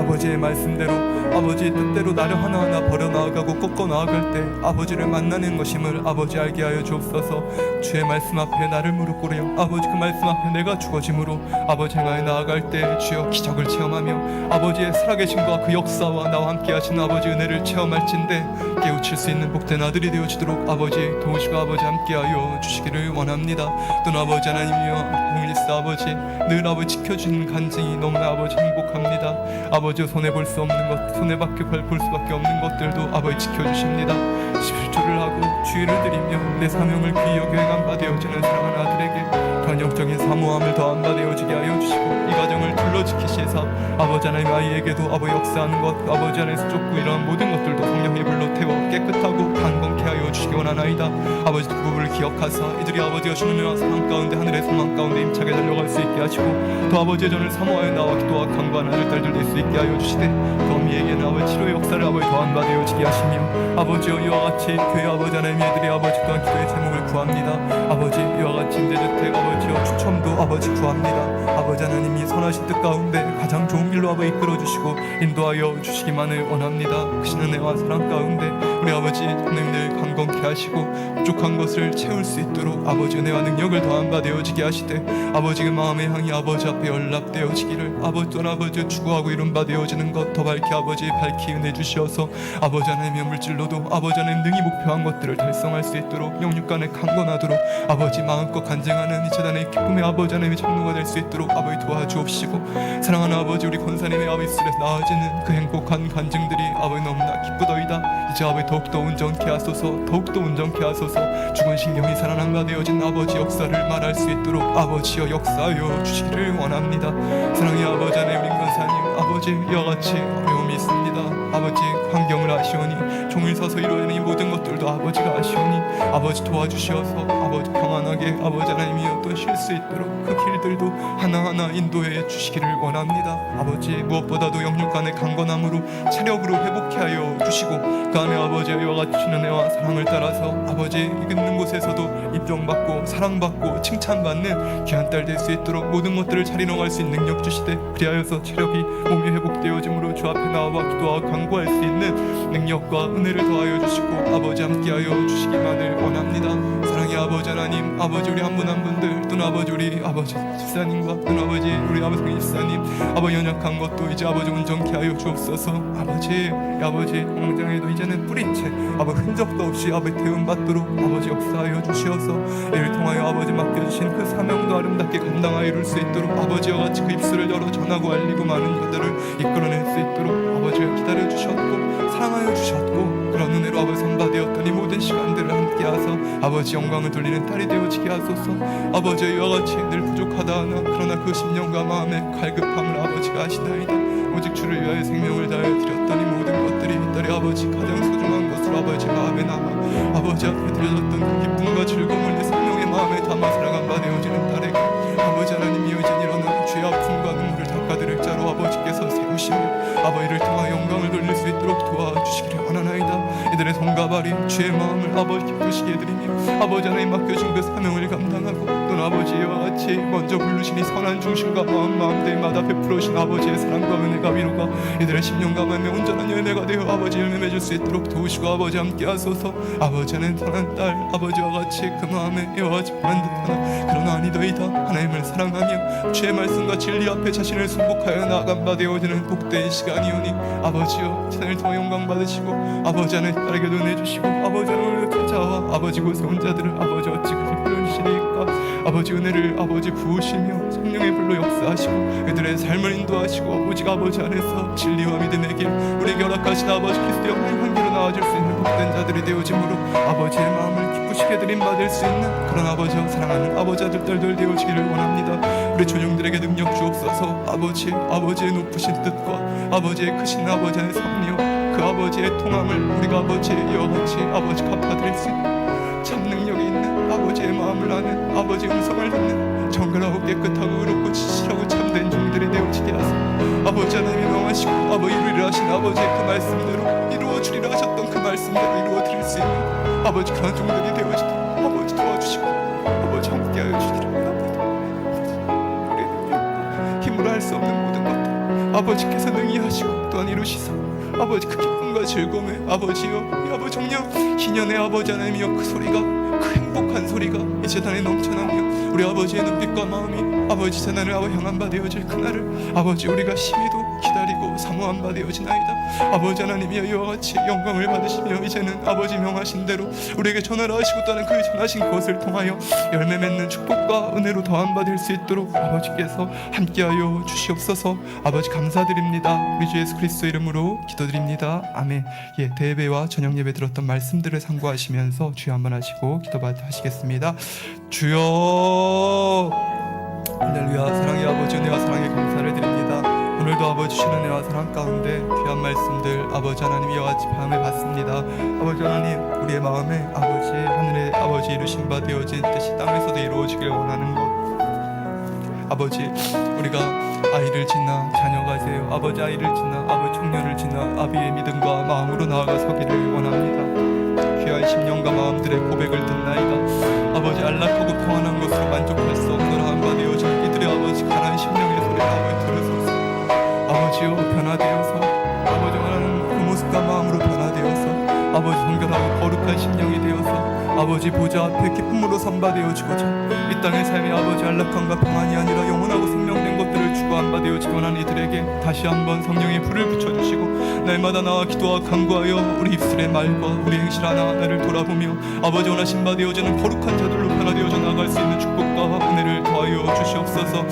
아버지의 말씀대로 아버지의 뜻대로 나를 하나하나 버려나가고 꺾어 나아갈 때 아버지를 만나는 것임을 아버지 알게 하여 주옵소서. 주의 말씀 앞에 나를 무릎 꿇으려 아버지 그 말씀 앞에 내가 죽어짐으로 아버지 향하여 나아갈 때 주여 기적을 체험하며 아버지의 살아계심과 그 역사와 나와 함께 하신 아버지 은혜를 체험할진대 깨우칠 수 있는 복된 아들이 되어지도록 아버지 도우시고 아버지 함께하여 주시기를 원합니다. 또 아버지 하나님이여 홍일스 아버지 늘 아버지 지켜주는 간증이 너무나 아버지 행복합니다. 아버지 손에 볼 수 없는 것, 손에밖에 볼 수밖에 없는 것들도 아버지 지켜주십니다. 17조를 하고 주의를 드리며 내 사명을 귀히 여겨 행한 바 되어지는 사랑하는 아들에게 변형적인 사모함을 더한 바 되어지게 하여 주시고 이 가정을 둘러 지키시사 아버지 하나님 아이에게도 아버지 역사하는 것, 아버지 안에서 쫓고 이러한 모든 것들도 성령의 불로 태워 깨끗하고 강건케 하여 주시기 원하나이다. 아버지 그 부분을 기억하사 이들이 아버지가 주는 은혜와 사랑 가운데 하늘의 소망 가운데 힘차게 달려갈 수 있게 하시고 또 아버지의 전을 사모하여 나와 기도와 강구하는 아들 딸들 될 수 있게 하여 주시되 또 미에게는 아버지 치료의 역사를 아버지 더한 바 되어지게 하시며 아버지여 이와 같이 교회 아버지 하나님의 애들이 아버지 또한 기도의 제목을 구합니다. 아버지 이와 같이 임대주택 아버지여 추첨도 아버지 구합니다. 아버지 하나님이 선하신 뜻 가운데 가장 좋은 길로 아버지 이끌어주시고 인도하여 주시기만을 원합니다. 크신 은혜와 사랑 가운데 우리 아버지 하나님을 강건케 하시고 부족한 것을 채울 수 있도록 아버지 은혜와 능력을 더한 바 되어지게 하시되 아버지 그 마음의 향이 아버지 앞에 연락되어지기를 아버지 또한 아버지 추구하고 이룬 바 되어지는 것 더 밝히 아버지 밝히 은혜 주시어서 아버지 하나님의 물질로도 아버지 하나님 능히 목표한 것들을 달성할 수 있도록 영육간에 강건하도록 아버지 마음껏 간증하는 이 재단의 기쁨의 아버지 하나님의 장로가 될 수 있도록 아버지 도와주옵시고 사랑하는 아버지 우리 권사님의 아버지 술에서 나아지는 그 행복한 간증들이 아버지 너무나 기쁘더이다. 이제 아버지 더욱더 온전케 하소서. 더욱더 온전케 하소서. 죽은 신경이 살아난 바 되어진 아버지 역사를 말할 수 있도록 아버지여 역사하여 주시기를 원합니다. 사랑의 아버지 하나님 우리 권사님 아버지 이와 같이 어려움이 있습니다. 아버지 환경을 아시오니 종일 서서 이루어지는 이 모든 것들도 아버지가 아시오니 아버지 도와주시어서 아버지 평안하게 아버지 하나님이여 또 쉴 수 있도록 그 길들도 하나하나 인도해 주시기를 원합니다. 아버지 무엇보다도 영육간의 강건함으로 체력으로 회복케 하여 주시고 그 안에 아버지 이와 같이 주는 은혜와 사랑을 따라서 아버지 있는 곳에서도 인정받고 사랑받고 칭찬받는 귀한 딸 될 수 있도록 모든 것들을 잘 이뤄갈 수 있는 능력 주시되 그리하여서 체력이 몸이 회복되어짐으로 주 앞에 나와 기도와 강구할 수 있는 능력과 은혜를 더하여 주시고 아버지 함께하여 주시기만을 원합니다. 사랑의 아버지 하나님 아버지 우리 한 분 한 분들 또 아버지 우리 아버지 집사님과 또 아버지 우리 아버지 집사님 아버지 연약한 것도 이제 아버지 온전케 하여 주옵소서. 아버지 공장에도 이제는 뿌린 채 아버지 흔적도 없이 아버지 대응받도록 아버지 역사하여 주시어서 이를 통하여 아버지 맡겨주신 그 사명도 아름답게 감당하여 이룰 수 있도록 아버지와 같이 그 입술을 열어 전하고 알리고 많은 것들을 이끌어낼 수 있도록 아버지가 기다려 주셨고 사랑하여 주셨고 그런 은혜로 아버지 선바되었던 이 모든 시간들을 함께하서 아버지 영광을 돌리는 딸이 되어지게 하소서. 아버지 이와 같이 늘 부족하다 하나 그러나 그 심령과 마음의 갈급함을 아버지가 아시나이다. 오직 주를 위하여 생명을 다하여 드렸던 이 모든 것들이 이 딸의 아버지 가장 소중한 것으로 아버지 마음에 남아 아버지 앞에 드려졌던 그 기쁨과 즐거움을 내 생명의 마음에 담아 살아간 바 되어지는 딸에게 아버지 하나님이여 이제 일어나 죄의 아픔과 눈물을 닦아드릴 자로 아버지께서 세우시며 아버지를 통하여 영광을 돌릴 수 있도록 도와주시기를 원하나이다. 이들의 손과 발이 주의 마음을 아버지 기쁘시게 해드리며 아버지 하나님 맡겨준 그 사명을 감당하고 또 아버지와 같이 먼저 부르시니 선한 중심과 마음들마다 베풀어주신 아버지의 사랑과 은혜가 위로가 이들의 심령과 마음에 온전한 열매가 되어 아버지 열매 맺을 수 있도록 도우시고 아버지 함께 하소서. 아버지는 선한 딸 아버지와 같이 그 마음에 이와 같이 변한 듯하나 그러나 아니더이다. 하나님을 사랑하며 주의 말씀과 진리 앞에 자신을 순복하여 나아간 바 되어지는 복된 시간이오니 아버지여 세상을 통해 영광 받으시고 아버지 안에 딸에게도 내주시고 아버지 안에 찾아와 아버지 곳에 온 자들을 아버지 어찌 그리 불러주시니까 아버지 은혜를 아버지 부으시며 성령의 불로 역사하시고 애들의 삶을 인도하시고 아버지 안에서 진리와 믿음의 길 우리에게 허락하신 아버지 그리스도 영광의 환기로 나아질 수 있는 복된 자들이 되어짐으로 아버지의 마음을 기쁘시게 드림받을 수 있는 그런 아버지와 사랑하는 아버지 아들 딸들 되어지기를 원합니다. 우리 조용들에게 능력 주옵소서. 아버지의 높으신 뜻과 아버지의 크신 아버지 안의 섭리와 그 아버지의 통함을 우리가 아버지의 이와 같이 아버지 갚아드릴 수 있는 참 능력이 있는 아버지의 마음을 아는 아버지의 음성을 듣는 정결하고 깨끗하고 의롭고 진실하고 참된 종들이 되어지게 하소서. 아버지 하나님이 명하시고 아버지 이루리라 하신 아버지의 그 말씀대로 이루어주리라 하셨던 그 말씀대로 이루어드릴 수 있는 아버지 그런 종들이 되어지도록 아버지 도와주시고 아버지 함께하여 주시기를 원합니다. 우리의 능력과 힘으로 할 수 없는 모든 것들 아버지께서 능히 하시고 또한 이루시사 아버지 그 기쁨과 즐거움에 아버지여 이 아버지 정녕 희년의 아버지 하나님이여 그 소리가 그 행복한 소리가 이 재단에 넘쳐나며 우리 아버지의 눈빛과 마음이 아버지 재단을 향한 바 되어질 그날을 아버지 우리가 심히도 기다리고 사모한 바 되어지나이다. 아버지 하나님이여 이와 같이 영광을 받으시며 이제는 아버지 명하신 대로 우리에게 전하라 하시고 또한 그 전하신 것을 통하여 열매 맺는 축복과 은혜로 더한 바 될 수 있도록 아버지께서 함께하여 주시옵소서. 아버지 감사드립니다. 우리 주 예수 그리스도 이름으로 기도드립니다. 아멘. 대예배와 저녁 예배 들었던 말씀들을 상고하시면서 주여 한번 하시고 기도하시겠습니다. 주여 할렐루야. 사랑의 아버지 은혜와 사랑의 감사를 드립니다. 오늘도 아버지 주시는 은혜와 사랑 가운데 귀한 말씀들 아버지 하나님 이와 같이 밤에 받습니다. 아버지 하나님 우리의 마음에 아버지 하늘에 아버지 이루신 바 되어진 뜻이 땅에서도 이루어지길 원하는 것 아버지 우리가 아이를 지나 자녀가 되어 아버지 아이를 지나 아버지 청년을 지나 아비의 믿음과 마음으로 나아가서기를 원합니다. 귀한 심령과 마음들의 고백을 듣나이다. 아버지 안락하고 평안한 것으로 만족할 수 없노라 한 바 되어진 이들의 아버지 가난한 심령의 소리를 아버지 들으소서. 아버지여 변화되어서 아버지 원하는 그 모습과 마음으로 변화되어서 아버지 성결하고 거룩한 심령이 되어서 아버지 보좌 앞에 기쁨으로 선바되어지고자 이 땅의 삶의 아버지 안락함과 평안이 아니라 영원하고 생명된 것들을 추구한 바 되어지고 난 이들에게 다시 한번 성령의 불을 붙여주시고 날마다 나와 기도와 간구하여 우리 입술의 말과 우리 행실 하나하나를 돌아보며 아버지 원하신 바 되어지는 거룩한 자들로 변화되어져 나갈 수 있는 축복과 은혜를 더하여 주시옵소서.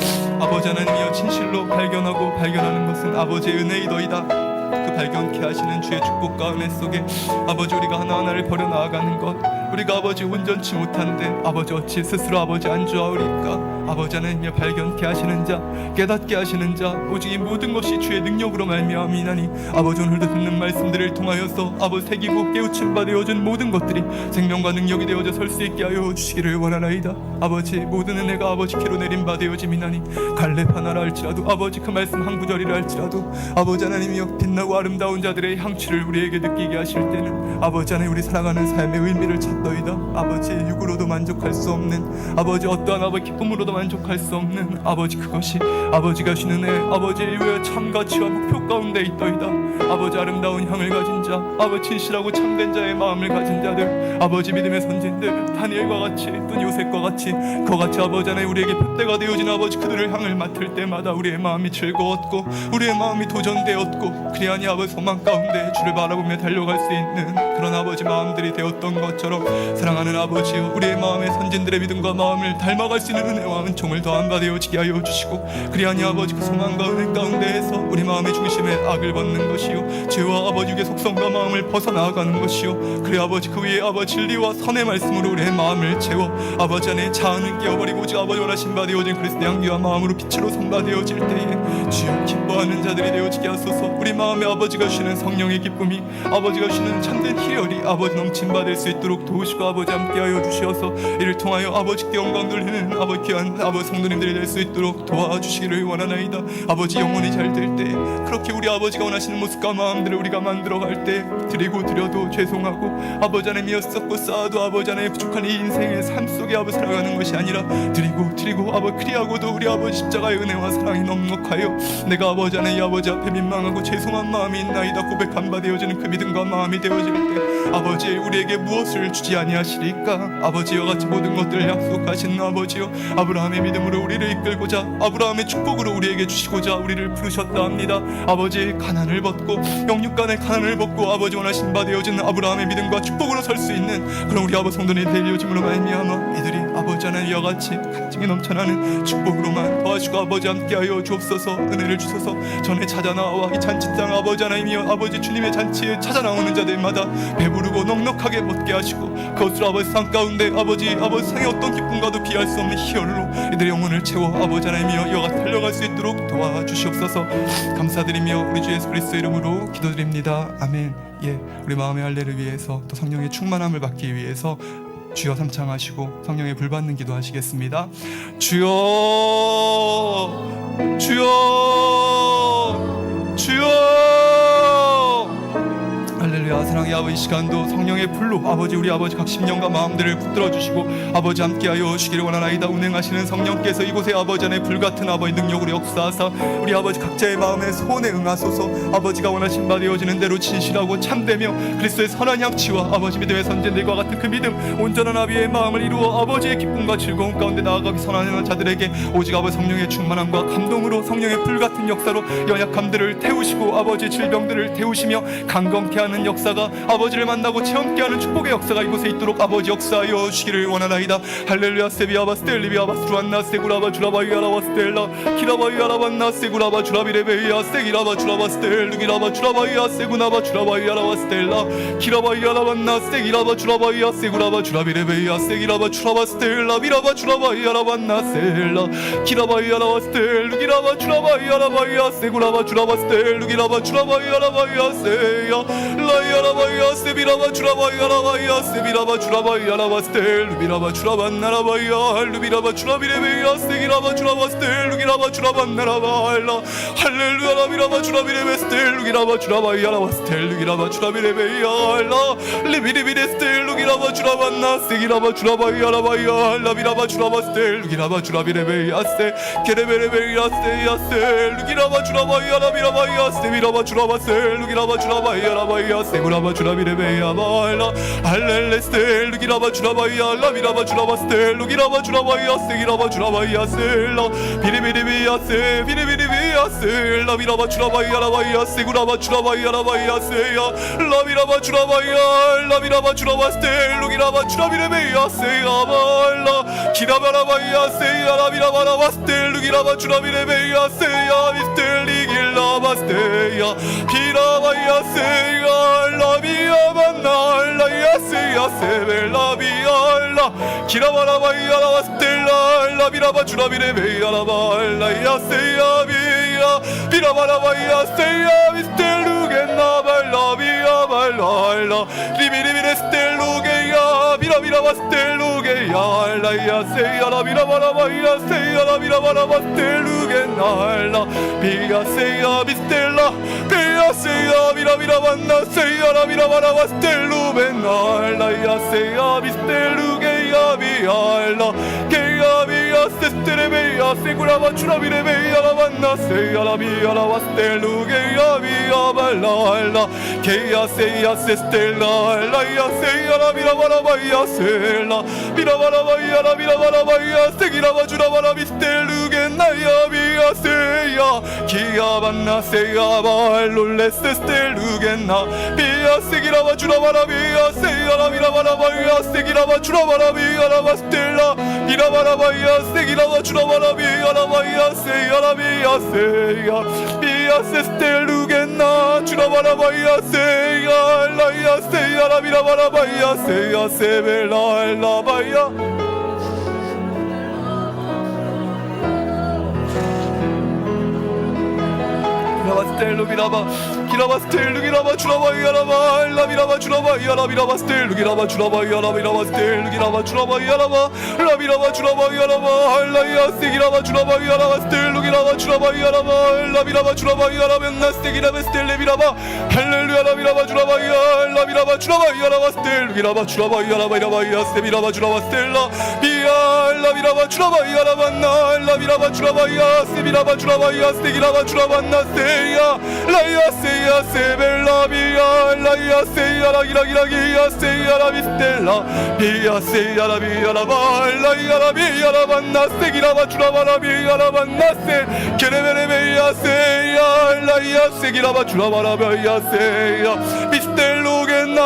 아버지 하나님이여 진실로 발견하고 발견하는 것은 아버지의 은혜이더이다. 그 발견케 하시는 주의 축복과 은혜 속에 아버지 우리가 하나하나를 버려 나아가는 것 우리가 아버지 온전치 못한데 아버지 어찌 스스로 아버지 안주하오리까. 아버지 하나님이여 발견케 하시는 자 깨닫게 하시는 자 오직 이 모든 것이 주의 능력으로 말미암이나니 아버지 오늘도 듣는 말씀들을 통하여서 아버지 새기고 깨우침 바 되어준 모든 것들이 생명과 능력이 되어져 설 수 있게 하여 주시기를 원하나이다. 아버지 모든 은혜가 아버지 키로 내린 바 되어짐이나니 갈렙 하나라 할지라도 아버지 그 말씀 한 구절이라 할지라도 아버지 하나님이여 빛나고 아름다운 자들의 향취를 우리에게 느끼게 하실 때는 아버지 하나님 우리 살아가는 삶의 의미를 찾더이다. 아버지 육으로도 만족할 수 없는 아버지 어떠한 아버지 기쁨으로도 만족할 수 없는 아버지 그것이 아버지가 주시는 애 아버지의 이후에 참 가치와 목표 가운데 있더이다. 아버지 아름다운 향을 가진 자 아버지 진실하고 참된 자의 마음을 가진 자들 아버지 믿음의 선진들 다니엘과 같이 또 요셉과 같이 그같이 아버지 하나님 우리에게 표대가 되어진 아버지 그들을 향을 맡을 때마다 우리의 마음이 즐거웠고 우리의 마음이 도전되었고 그리하니 아버지 소망 가운데 주를 바라보며 달려갈 수 있는 그런 아버지 마음들이 되었던 것처럼 사랑하는 아버지여 우리의 마음의 선진들의 믿음과 마음을 닮아갈 수 있는 은혜와 은총을 더한 바 되어지게 하여 주시고 그리하니 아버지 그 소망과 은혜 가운데에서 우리 마음의 중심에 악을 벗는 것이요 죄와 아버지 육의 속성과 마음을 벗어나가는 것이요 그래 아버지 그 위에 아버지 진리와 선의 말씀으로 우리의 마음을 채워 아버지 안에 자아는 깨어버리고 오직 아버지 원하신 바 되어진 그리스도 향기와 마음으로 빛으로 선바되어질 때에 주여 기뻐하는 자들이 되어지게 하소서. 우리 마음에 아버지가 주시는 성령의 기쁨이 아버지가 주시는 참된 희열이 아버지 넘침받을 수 있도록 도우시고 아버지 함께하여 주시어서 이를 통하여 아버지께 영광 돌리는 아버지 귀한 아버지 성도님들이 될 수 있도록 도와주시기를 원하나이다. 아버지 영혼이 잘 될 때 그렇게 우리 아버지가 원하시는 모습과 마음들을 우리가 만들어갈 때 드리고 드려도 죄송하고 아버지 하나님이여 썩고 쌓아도 아버지 하나님 부족한 이 인생의 삶 속에 아버지 살아가는 것이 아니라 드리고 아버지 그리하고도 우리 아버지 십자가의 은혜와 사랑이 넉넉하여 내가 아버지 하나님 이 아버지 앞에 민망하고 죄송한 마음이 있나이다 고백한 바 되어지는 그 믿음과 마음이 되어질 때 아버지 우리에게 무엇을 주지 아니하시리까. 아버지와 같이 모든 것들을 약속하신 아버지여 아브라함의 믿음으로 우리를 이끌고자 아브라함의 축복으로 우리에게 주시고자 우리를 부르셨다 합니다. 아버지 가난을 벗고 영육간의 가난을 벗고 아버지 원하신 바 되어진 아브라함의 믿음과 축복으로 설 수 있는 그런 우리 아버지 성도들이 되어짐으로 말미암아 이들이 아버지 하나님 이와 같이 간증이 넘쳐나는 축복으로만 도와주고 아버지 함께하여 주옵소서. 은혜를 주소서. 전에 찾아 나와 이 잔치장 아버지 하나님이여 아버지 주님의 잔치에 찾아 나오는 자들마다 배부르고 넉넉하게 먹게 하시고 그것을 아버지 상 가운데 아버지 상의 어떤 기쁨과도 비할 수 없는 희열로 이들의 영혼을 채워 아버지 하나님이여 이와 같이 달려갈 수 있도록 도와주시옵소서. 감사드리며 우리 주 예수 그리스도 이름으로 기도드립니다. 아멘. 예, 우리 마음의 할례를 위해서 또 성령의 충만함을 받기 위해서 주여 삼창하시고 성령의 불 받는 기도하시겠습니다. 주여 주여 주여. 할렐루야. 사랑의 아버지, 이 시간도 성령의 불로 아버지 우리 아버지 각 심령과 마음들을 붙들어 주시고 아버지 함께하여 주시기를 원하나이다. 운행하시는 성령께서 이곳에 아버지 안에 불같은 아버지 능력으로 역사하사 우리 아버지 각자의 마음의 소원에 응하소서. 아버지가 원하신 바 되어지는 대로 진실하고 참되며 그리스도의 선한 양치와 아버지 믿음의 선진들과 같은 그 믿음 온전한 아비의 마음을 이루어 아버지의 기쁨과 즐거움 가운데 나아가기 선하는 자들에게 오직 아버지 성령의 충만함과 감동으로 성령의 불같은 역사로 연약함들을 태우시고 아버지 질병들을 태우시며 강건케 하는 역사가 아버지를 만나고 체험케 하는 축복의 역사가 이곳에 있도록 아버지 역사하여 주시기를 원하나이다. 할렐루야. 세비아바 스텔리비아바 스루안나 세구라바 주라바이아라바 스텔라 키라바이아라반나 세구라바 주라비레베이아 세기라바 주라바 스텔 루기라바 주라바이아 세구나바 주라바이아라바 스텔라 키라바이아라반나 세기라바 주라바이아 세구라바 주라비레베이아 세기라바 주라바 스텔라 비라바 주라바이아라반나 셀라 키라바이아라바 스텔 루기라바 주라바이아라바이아 세구라바 주라바 스텔 루기라바 주라바이아라바이아 세야 라이아라바이아 세비라바 주라바이아라바이아 세비라바 주라바이아라바 스텔 루비라바 주라반나라바이아 루비라바 주라비레베이아 세기라바 주라바 스텔 루기라바 주라반나라바일라 할렐루야 라비라바 주라비레베 스텔 루기라바 주라바이아라바 스텔 루기라바 주라비레베이아 라 리비리비레 스텔 루기라바 주라반나 세기라바 주라바이아라바이아 라비라바 주라바 스텔 루기라바 주라비레베이아 세 케레베레베이아 세야 세 루기라바 주라바이아라비라바이아 세비라바 주라바 세 루기라바 주라바이아라바이아 세구라바 주라비레베이아 바일라 할렐레 스텔 루기라바 주라바이아 라비라바 주라바 스텔 루기라바 주라바이아 세기라바 주라바이아 셀라 비리비리비아 세 비리비리비아 세 라비라바 주라바이아라바이아 세구라바 주라바이아라바이아 세야 라비라바 주라바이아 라비라바 주라바 스텔 루기라바 주라비레베이아 세야 바일라 키라바라바이아 세야 라비라바라바 스텔 루기라바 주라비레베이아 세야 비스텔 리길라바 스테야 비라바이아 세야 라비아반나 세야 세벨라비알라 키라바라바이아라바 스텔라 라비라바 주라비레베이아라바알라 세야 비야 비라바라바이아 세야 비스텔루겐나발라비아 발라알라 리비리비레 스텔루게야 비라비라바 스텔루게야 알라야 세야 라비라바라바이아 세야 라비라바라바 스텔루겐나알라 비야 세야 비스텔라 비야 세야 비라비라반나 세야 라비라바라바 스텔루벤나알라야 세야 비스텔루게야 비알라 게야 비야 세스테레베야 세구라바 주라비레베야라반나 세야 라비아라바 스텔루게야 비야 발라알라 게야 세야 세스텔라 알라야 세야 라비라바라바야 셀라 비라바라바야 라비라바라바야 세기라바 주라바라 비스텔루겐나야 비야 세야 기야반나 세야 발룰레 세스텔루겐나 비야 세기라바 주라바라 비야 세야 라비라바라바야 세기라바 주라바라 비야라바 스텔라 비라바라바야 세기라바 주라바라 비야라바야 세야 라비야 세야 비야 세스텔루겐나 주라바라바야 세야 라야 세야 라비라바라바야 세야 세벨라 엘라바야 스텔루 비라바 기라바 스텔루 기라바 주라바이아라바 라비라바 주라바이아라비라바 스텔루 기라바 주라바이아라비라바 스텔루 기라바 주라바이아라바 라비라바 주라바이아라바 알라이아 세기라바 주라바이아라바 스텔루 기라바 주라바이아라바 라비라바 주라바이아라벤나 세기라베 스텔레비라바 할렐루야 라비라바 주라바이아 라비라바 주라바이아라바 스텔루 기라바 주라바이아라바이라바이아 세비라바 주라바 스텔라 비아 라비라바 주라바이아라반나 라비라바 주라바이아 세비라바 주라바이아 세기라바 주라반나 세야 라야 세야 세벨라비야 라야 세야 야라 기라 기야 세야라 비스텔라 비야 세야라 비야라 발라 야라 비야라 반나 세기라바 주라바라 비야라 반나 세 게레베레 베야 세야 라야 세기라바 주라바라 베야 세야 비스텔로겐나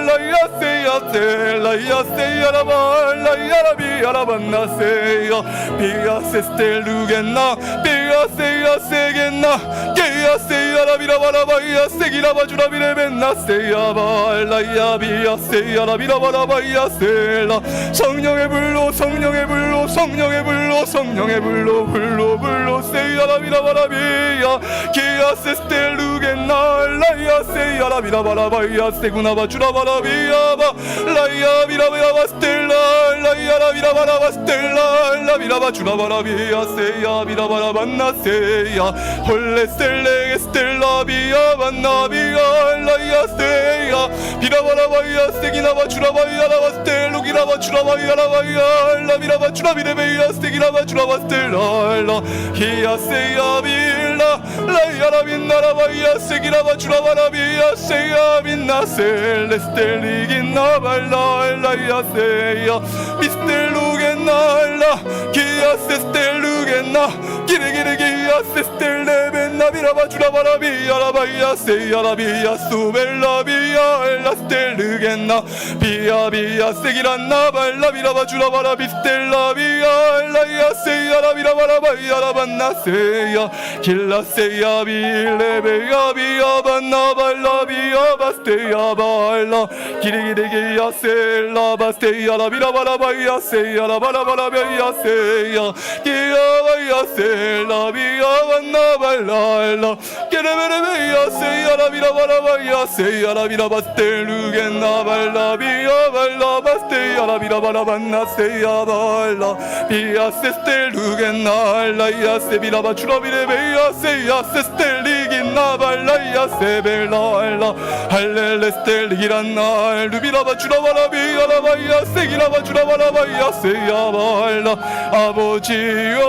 라야 세야 세라야 세야라 발라 야라 비야라 반나 세야 비야 세스텔루겐나 비야 세야 세겐나 게야 세야라 비라바라 바야 세기라바 주라비레 벤나 세야 발라야 비야 세야라 비라바라 바야 세라 성령의 불로 성령의 불로 성령의 불로 성령의 불로 불로 불로 세야라 비라바라 비야 게야 세스텔루겐나 라야 세야라 비라바라 바야 세구나바 주라바라 비야바 라야 비라바야 스텔라 라야라 비라바라 바스텔라 라 비라바 주라바라 비야 세야 비라바라 반나 세야 홀레 셀레 스텔라 비야 반나 비야 라야 세야 비라바라 바야 세기나바 주라바야 라바 스텔 루기라바 주라바야 라바야 라 비라바 주라비레 베야 세기라바 주라바 스텔라 라 히야 세야 빌라 라야라 빛나라 바야 세기라바 주라바라 비야 세야 빛나 셀레 스텔리긴나 발라 라야 세야 미스텔루겐나 라 기야 세스텔루겐나 기레기레 기야 세스텔레벤나 비라바 주라바라 비야 라바야 세야 라비야 수벨라 비야 엘라 스텔르겐나 비야 비야 세기란나 발라 비라바 주라바라 비스텔라 비야 엘라야 세야 라비라바라 바야 라반나 세야 길라 세야 빌레베야 비야 반나 발라 비야 바스테야 발라 기레기레 기야 셀라 바스테야 라비라바라 바야 세야 라바라바라 베야 세야 기야 바야 셀라 비야 반나 발라 엘라 게레베레 베야 세야 라비라바라 바야 세야 라비라바 스텔루겐나 발라 비야 발라 바스테야 라비라바라 반나 세야 발라 비야 세스텔루겐나 알라야 세비라바 주라비레 베야 세야 세스텔리긴나 발라야 세벨라 알라 할렐레 스텔리기란나 루비라바 주라바라 비야 라바야 세기라바 주라바라 바야 세야 발라 아버지여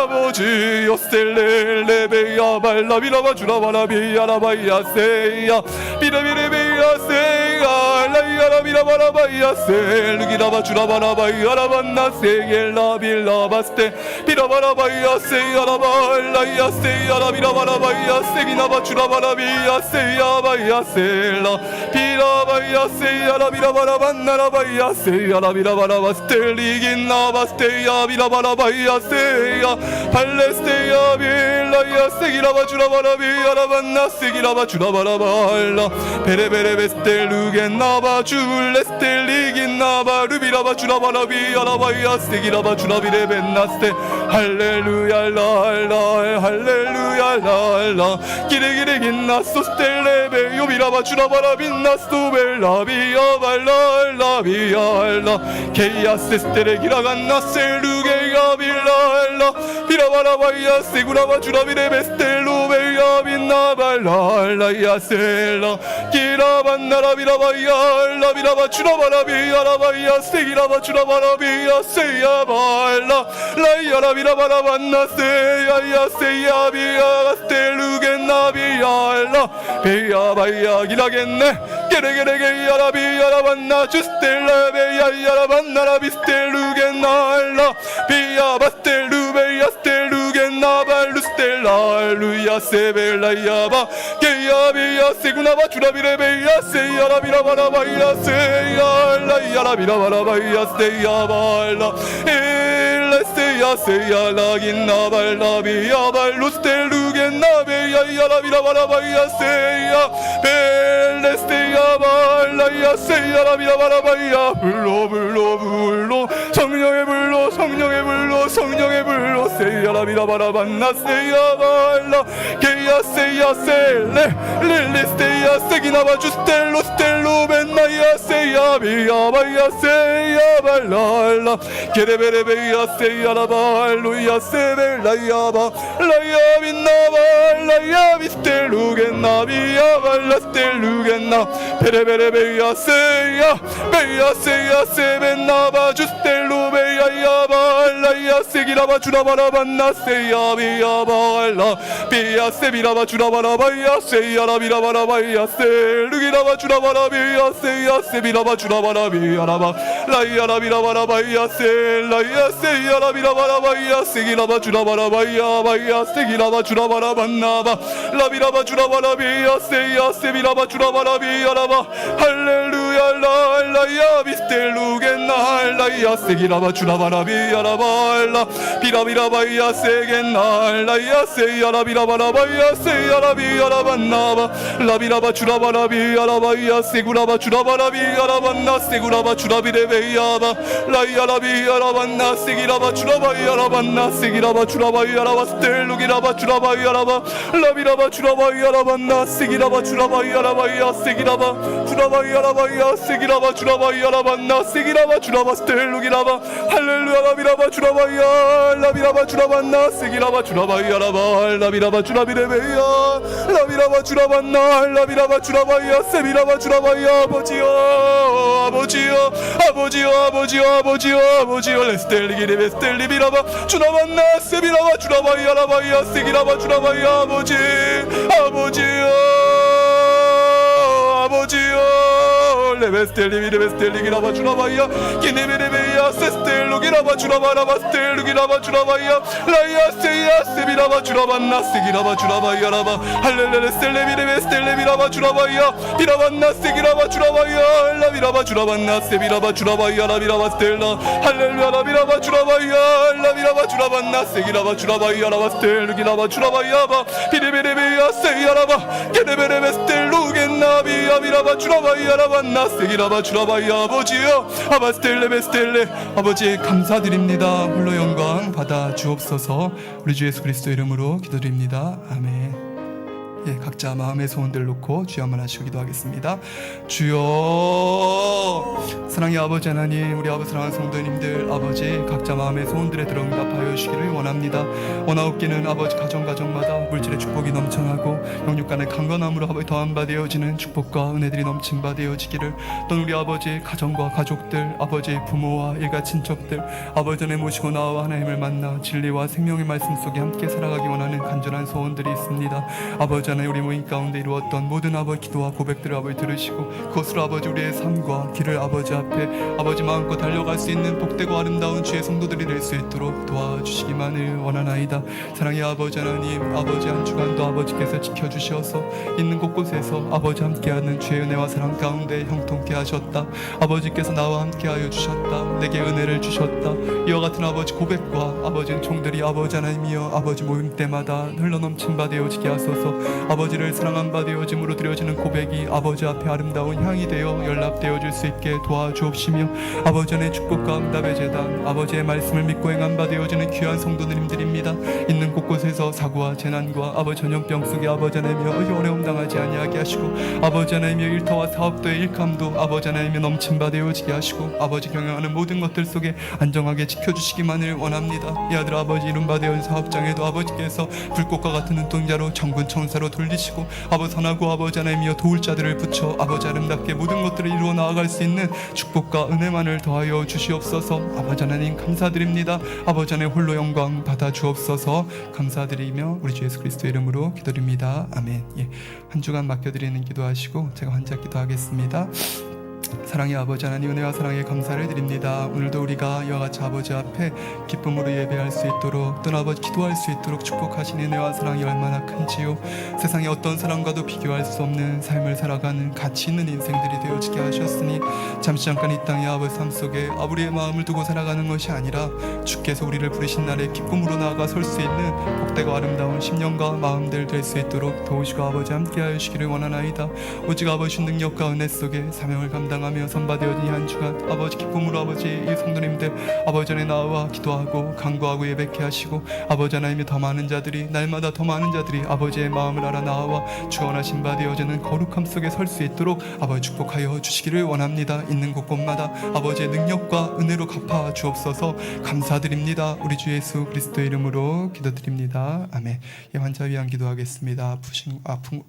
아버지여 셀레레 베야 발라 비라바 주라바라 비야 라바야 세야 비레비레 베야 세야 라이야라 비라바라 바야 셀루기라바 주라바라 바야 라반나 세겔라 빌라 바스테 비라바라 바야 세야 라발라야 세야 라비라바라 바야 세기나바 주라바라 비야 세야 바야 셀라 비라바야 세야 라비라바라 반나라 바야 세야 라비라바라 바스텔리긴나 바스테야 비라바라 바야 세야 발레스테야 빌라야 세기라바 주라바라 비야 라반나 세기라바 주라바라 발라 베레베레 베스텔루겐나바 줄레스텔리긴나바 루비라바 주라바라 비야 라바야 세기라바 주라비레 벤나스테 할렐루야 라라 할렐루야 라라 기레기레 긴나소 스텔레베 요비라바 주라바라 빈나스토 벨라 비야 발라 라 비야 라 케이아스 스텔레 기라간나 셀루게야 빌라 라 비라바라 바야 세구라바 주라비레 베스텔루 베야 빈나 발라 라야 셀라 기라반나라 비라바야 라 비라바 주라바라 비야 라바야 세기라바 주라바라 비야 세야 발라 라야라 비라바라 반나 세야야 세야 비야 스텔루겐나 비야 라 베야 바야 기라겠네 게레게레게야라 비야라 반나 주스텔라 베야야라 반나라 비스텔루겐나 라 비야 바스텔루 베야 스텔루겐나 발루스텔라 루야 세벨라야바 게야 비야 세구나바 주라비레 베야 세야라 비라바라 바야 세야 라야라 비라바라 바야 세야 발라 일레세야 세야 라긴나 발라 비야 발루스텔루겐나 베야야라 비라바라 바야 세야 벨레세야 발라야 세야라 비라바라 바야 불로 불로 불로 성령의 불로 성령의 불로 성령의 불로 세야라 비라바라 반나 세야 발라 게야 세야 셀레 릴리스테야 세기나바 주스텔로 스텔로 벤나야 세야 비야 바야 세야 발라 게레베레 베야 세야라 발루야 세벨라야 발라야 빈나 발라야 비스텔루겐나 비야 발라 스텔루겐나 베레베레 베야 세야 세벤나바 주스텔루 베야 야야 발라야 세기라바 주라바라반나 세야 비야 발라 비야 세비라바 주라바라바야 세야라비라바라바야 세르기라바 주라바라비야 세야 세비라바 주라바라비야라바 라이야라비라바라바야 셀라야 세야라비라바라바야 세기라바 주라바라바야 바야 세기라바 주라바라반나바 라비라바 주라바라비야 세야 세비라바 주라바라비야라바 할렐루야 라야 비스텔루겐나 할라야 세기라바 주라바라비야라바 라 비라비라바야 세겐나 라야 세야라비라바라바야 세야라비야라반나바 라비라바 주라바라비야라바야 세구라바 주라바라비야라반나 세구라바 주라비레베야바 라이야라비야라반나 세기라바 주라바야라반나 세기라바 주라바야라바 스텔루기라바 주라바야라바 라비라바 주라바야라반나 세기라바 주라바야라바야 세기라바 주라바야라바야 세기라바 주라바야라반나 세기라바 주라바 스텔루기라바 할렐루야 라비라바 주라바야 라비라바 주라반나 세기라바 주라바야라바 라비라바 주라비레베야 라비라바 주라반나 라비라바 주라바야 세비라바 주라바야 아버지여 아버지여 아버지여 아버지여 아버지여 아버지여 레스텔리기레베 스텔리비라바 주라반나 세비라바 주라바야라바야 세기라바 주라바야 아버지 아버지여 아버지여 레베스텔리비레베스텔리기라바 주라바야 기네베레베야 세스텔루기라바 주라바라바 스텔루기라바 주라바야 라이야 세야 세비라바 주라반나 세기라바 주라바야라바 할렐레레 스텔레비레베 스텔레비라바 주라바야 비라반나 세기라바 주라바야 라비라바 주라반나 세비라바 주라바야 라비라바 스텔라 할렐루야 라비라바 주라바야 라비라바 주라반나 세기라바 주라바야 라바 스텔루기라바 주라바야바 비레베레베야 세야라바 게레베레베 스텔루겐나비야 비라바 주라바야라반나 세기라바 주라바야 아버지여 아바 스텔레베 스텔레 아버지 감사드립니다. 홀로 영광 받아 주옵소서. 우리 주 예수 그리스도 이름으로 기도드립니다. 아멘. 예, 각자 마음의 소원들 놓고 주여 한번 하시고 기도하겠습니다. 주여 사랑의 아버지 하나님, 우리 아버지 사랑하는 성도님들 아버지 각자 마음의 소원들에 들어 응답하여 주시기를 원합니다. 원하옵기는 아버지 가정마다 물질의 축복이 넘쳐나고 영육 간의 강건함으로 아버지 더한 바 되어지는 축복과 은혜들이 넘친 바 되어지기를, 또는 우리 아버지 가정과 가족들 아버지 부모와 일가 친척들 아버지 전에 모시고 나와 하나님을 만나 진리와 생명의 말씀 속에 함께 살아가기 원하는 간절한 소원들이 있습니다. 아버지 하나님, 우리 모임 가운데 이루었던 모든 아버지 기도와 고백들을 아버지 들으시고 그것으로 아버지 우리의 삶과 길을 아버지 앞에 아버지 마음껏 달려갈 수 있는 복되고 아름다운 주의 성도들이 될 수 있도록 도와주시기만을 원하나이다. 사랑의 아버지 하나님, 아버지 한 주간도 아버지께서 지켜주셔서 있는 곳곳에서 아버지 함께하는 주의 은혜와 사랑 가운데 형통케 하셨다. 아버지께서 나와 함께하여 주셨다. 내게 은혜를 주셨다. 이와 같은 아버지 고백과 아버지 종들이 아버지 하나님이여 아버지 모임 때마다 흘러넘친 바 되어지게 하소서. 아버지를 사랑한 바 되어짐으로 드려지는 고백이 아버지 앞에 아름다운 향이 되어 연락되어질 수 있게 도와주옵시며, 아버지 안의 축복과 응답의 재단 아버지의 말씀을 믿고 행한 바 되어지는 귀한 성도님들입니다. 있는 곳곳에서 사고와 재난과 아버지 전염병 속에 아버지 하나님이여 어려움 당하지 아니하게 하시고, 아버지 하나님이여 일터와 사업도의 일감도 아버지 하나님이여 넘친 바 되어지게 하시고, 아버지 경영하는 모든 것들 속에 안정하게 지켜주시기만을 원합니다. 이 아들 아버지 이룬 바 되어진 사업장에도 아버지께서 불꽃과 같은 눈동자로 천군 천사로 돌리시고 아버지 선하고 아버지 하나님이여 도울 자들을 붙여 아버지 아름답게 모든 것들을 이루어 나아갈 수 있는 축복과 은혜만을 더하여 주시옵소서. 아버지 하나님 감사드립니다. 아버지 하나님 홀로 영광 받아 주옵소서. 감사드리며 우리 주 예수 그리스도 이름으로 기도드립니다. 아멘. 예, 한 주간 맡겨드리는 기도하시고 제가 혼자 기도하겠습니다. 사랑의 아버지 하나님, 은혜와 사랑에 감사를 드립니다. 오늘도 우리가 이와 같이 아버지 앞에 기쁨으로 예배할 수 있도록, 또는 아버지 기도할 수 있도록 축복하신 은혜와 사랑이 얼마나 큰지요. 세상의 어떤 사람과도 비교할 수 없는 삶을 살아가는 가치 있는 인생들이 되어지게 하셨으니, 잠시 잠깐 이 땅의 아버지 삶 속에 우리의 마음을 두고 살아가는 것이 아니라 주께서 우리를 부르신 날에 기쁨으로 나아가 설 수 있는 복되고 아름다운 10년과 마음들 될 수 있도록 도우시고 아버지 함께하여 주시기를 원하나이다. 오직 아버지 능력과 은혜 속에 사명을 감당하며 선바되어진 한 주간 아버지 기쁨으로 아버지 이 성도님들 아버지 전에 나와 기도하고 간구하고 예배케 하시고, 아버지 하나님의 더 많은 자들이 날마다 더 많은 자들이 아버지의 마음을 알아 나와 주 원하신 바 되어지는 거룩함 속에 설 수 있도록 아버지 축복하여 주시기를 원합니다. 있는 곳곳마다 아버지의 능력과 은혜로 갚아 주옵소서. 감사드립니다. 우리 주 예수 그리스도 이름으로 기도드립니다. 아멘. 예, 환자 위한 기도하겠습니다.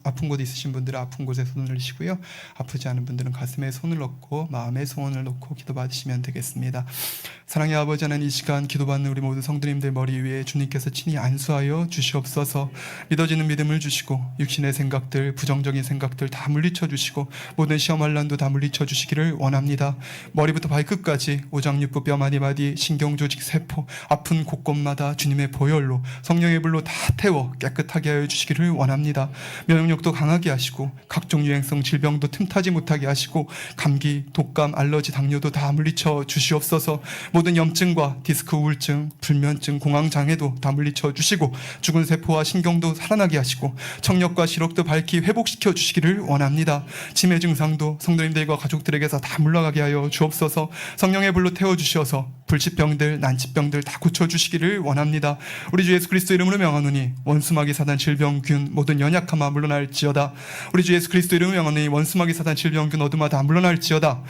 아픈 곳 있으신 분들은 아픈 곳에 손을 올리시고요. 아프지 않은 분들은 가슴에 손 소원을 넣고 마음의 소원을 넣고 기도받으시면 되겠습니다. 사랑의 아버지 하나님, 이 시간 기도받는 우리 모든 성도님들 머리 위에 주님께서 친히 안수하여 주시옵소서. 믿어지는 믿음을 주시고 육신의 생각들, 부정적인 생각들 다 물리쳐 주시고 모든 시험 환난도 다 물리쳐 주시기를 원합니다. 머리부터 발끝까지 오장육부 뼈 마디마디 신경조직 세포 아픈 곳곳마다 주님의 보혈로 성령의 불로 다 태워 깨끗하게 하여 주시기를 원합니다. 면역력도 강하게 하시고 각종 유행성 질병도 틈타지 못하게 하시고 감기, 독감, 알러지, 당뇨도 다 물리쳐 주시옵소서. 모든 염증과 디스크 우울증, 불면증, 공황장애도 다 물리쳐 주시고 죽은 세포와 신경도 살아나게 하시고 청력과 시력도 밝히 회복시켜 주시기를 원합니다. 치매 증상도 성도님들과 가족들에게서 다 물러가게 하여 주옵소서. 성령의 불로 태워 주셔서 불치병들, 난치병들 다 고쳐 주시기를 원합니다. 우리 주 예수 그리스도 이름으로 명하노니 원수마귀 사단 질병균 모든 연약함아 물러날지어다. 우리 주 예수 그리스도 이름으로 명하노니 원수마귀 사단 질병균 어둠아 다 물러날지어다.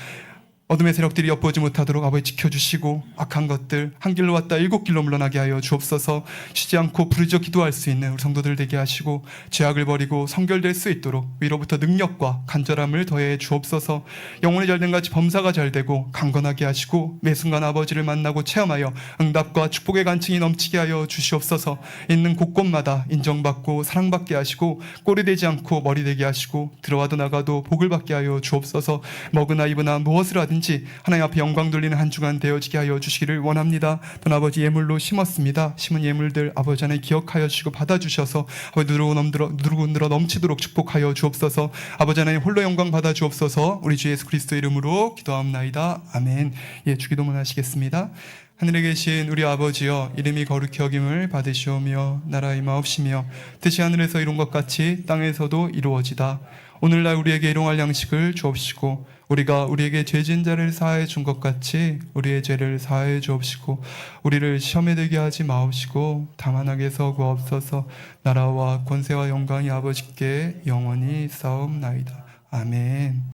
어둠의 세력들이 엿보지 못하도록 아버지 지켜주시고 악한 것들 한 길로 왔다 일곱 길로 물러나게 하여 주옵소서. 쉬지 않고 부르짖어 기도할 수 있는 우리 성도들 되게 하시고 죄악을 버리고 성결될 수 있도록 위로부터 능력과 간절함을 더해 주옵소서. 영혼이 잘된 같이 범사가 잘되고 강건하게 하시고 매 순간 아버지를 만나고 체험하여 응답과 축복의 간증이 넘치게 하여 주시옵소서. 있는 곳곳마다 인정받고 사랑받게 하시고 꼴이 되지 않고 머리 되게 하시고 들어와도 나가도 복을 받게 하여 주옵소서. 먹으나 입으나 무엇을 하든지 하나님 앞에 영광 돌리는 한 주간 되어지게 하여 주시기를 원합니다. 또 아버지 예물로 심었습니다. 심은 예물들 아버지 하나님 기억하여 주시고 받아주셔서 아버지 누르고 늘어 넘치도록 축복하여 주옵소서. 아버지 하나님 홀로 영광 받아 주옵소서. 우리 주 예수 그리스도 이름으로 기도하옵나이다. 아멘. 예, 주기도문 하시겠습니다. 하늘에 계신 우리 아버지여, 이름이 거룩히 여김을 받으시오며 나라 임하옵시며 뜻이 하늘에서 이룬 것 같이 땅에서도 이루어지다. 오늘날 우리에게 일용할 양식을 주옵시고 우리가 우리에게 죄진 자를 사하여 준 것 같이 우리의 죄를 사하여 주옵시고 우리를 시험에 들게 하지 마옵시고 다만 악에서 구하옵소서. 나라와 권세와 영광이 아버지께 영원히 싸움나이다. 아멘.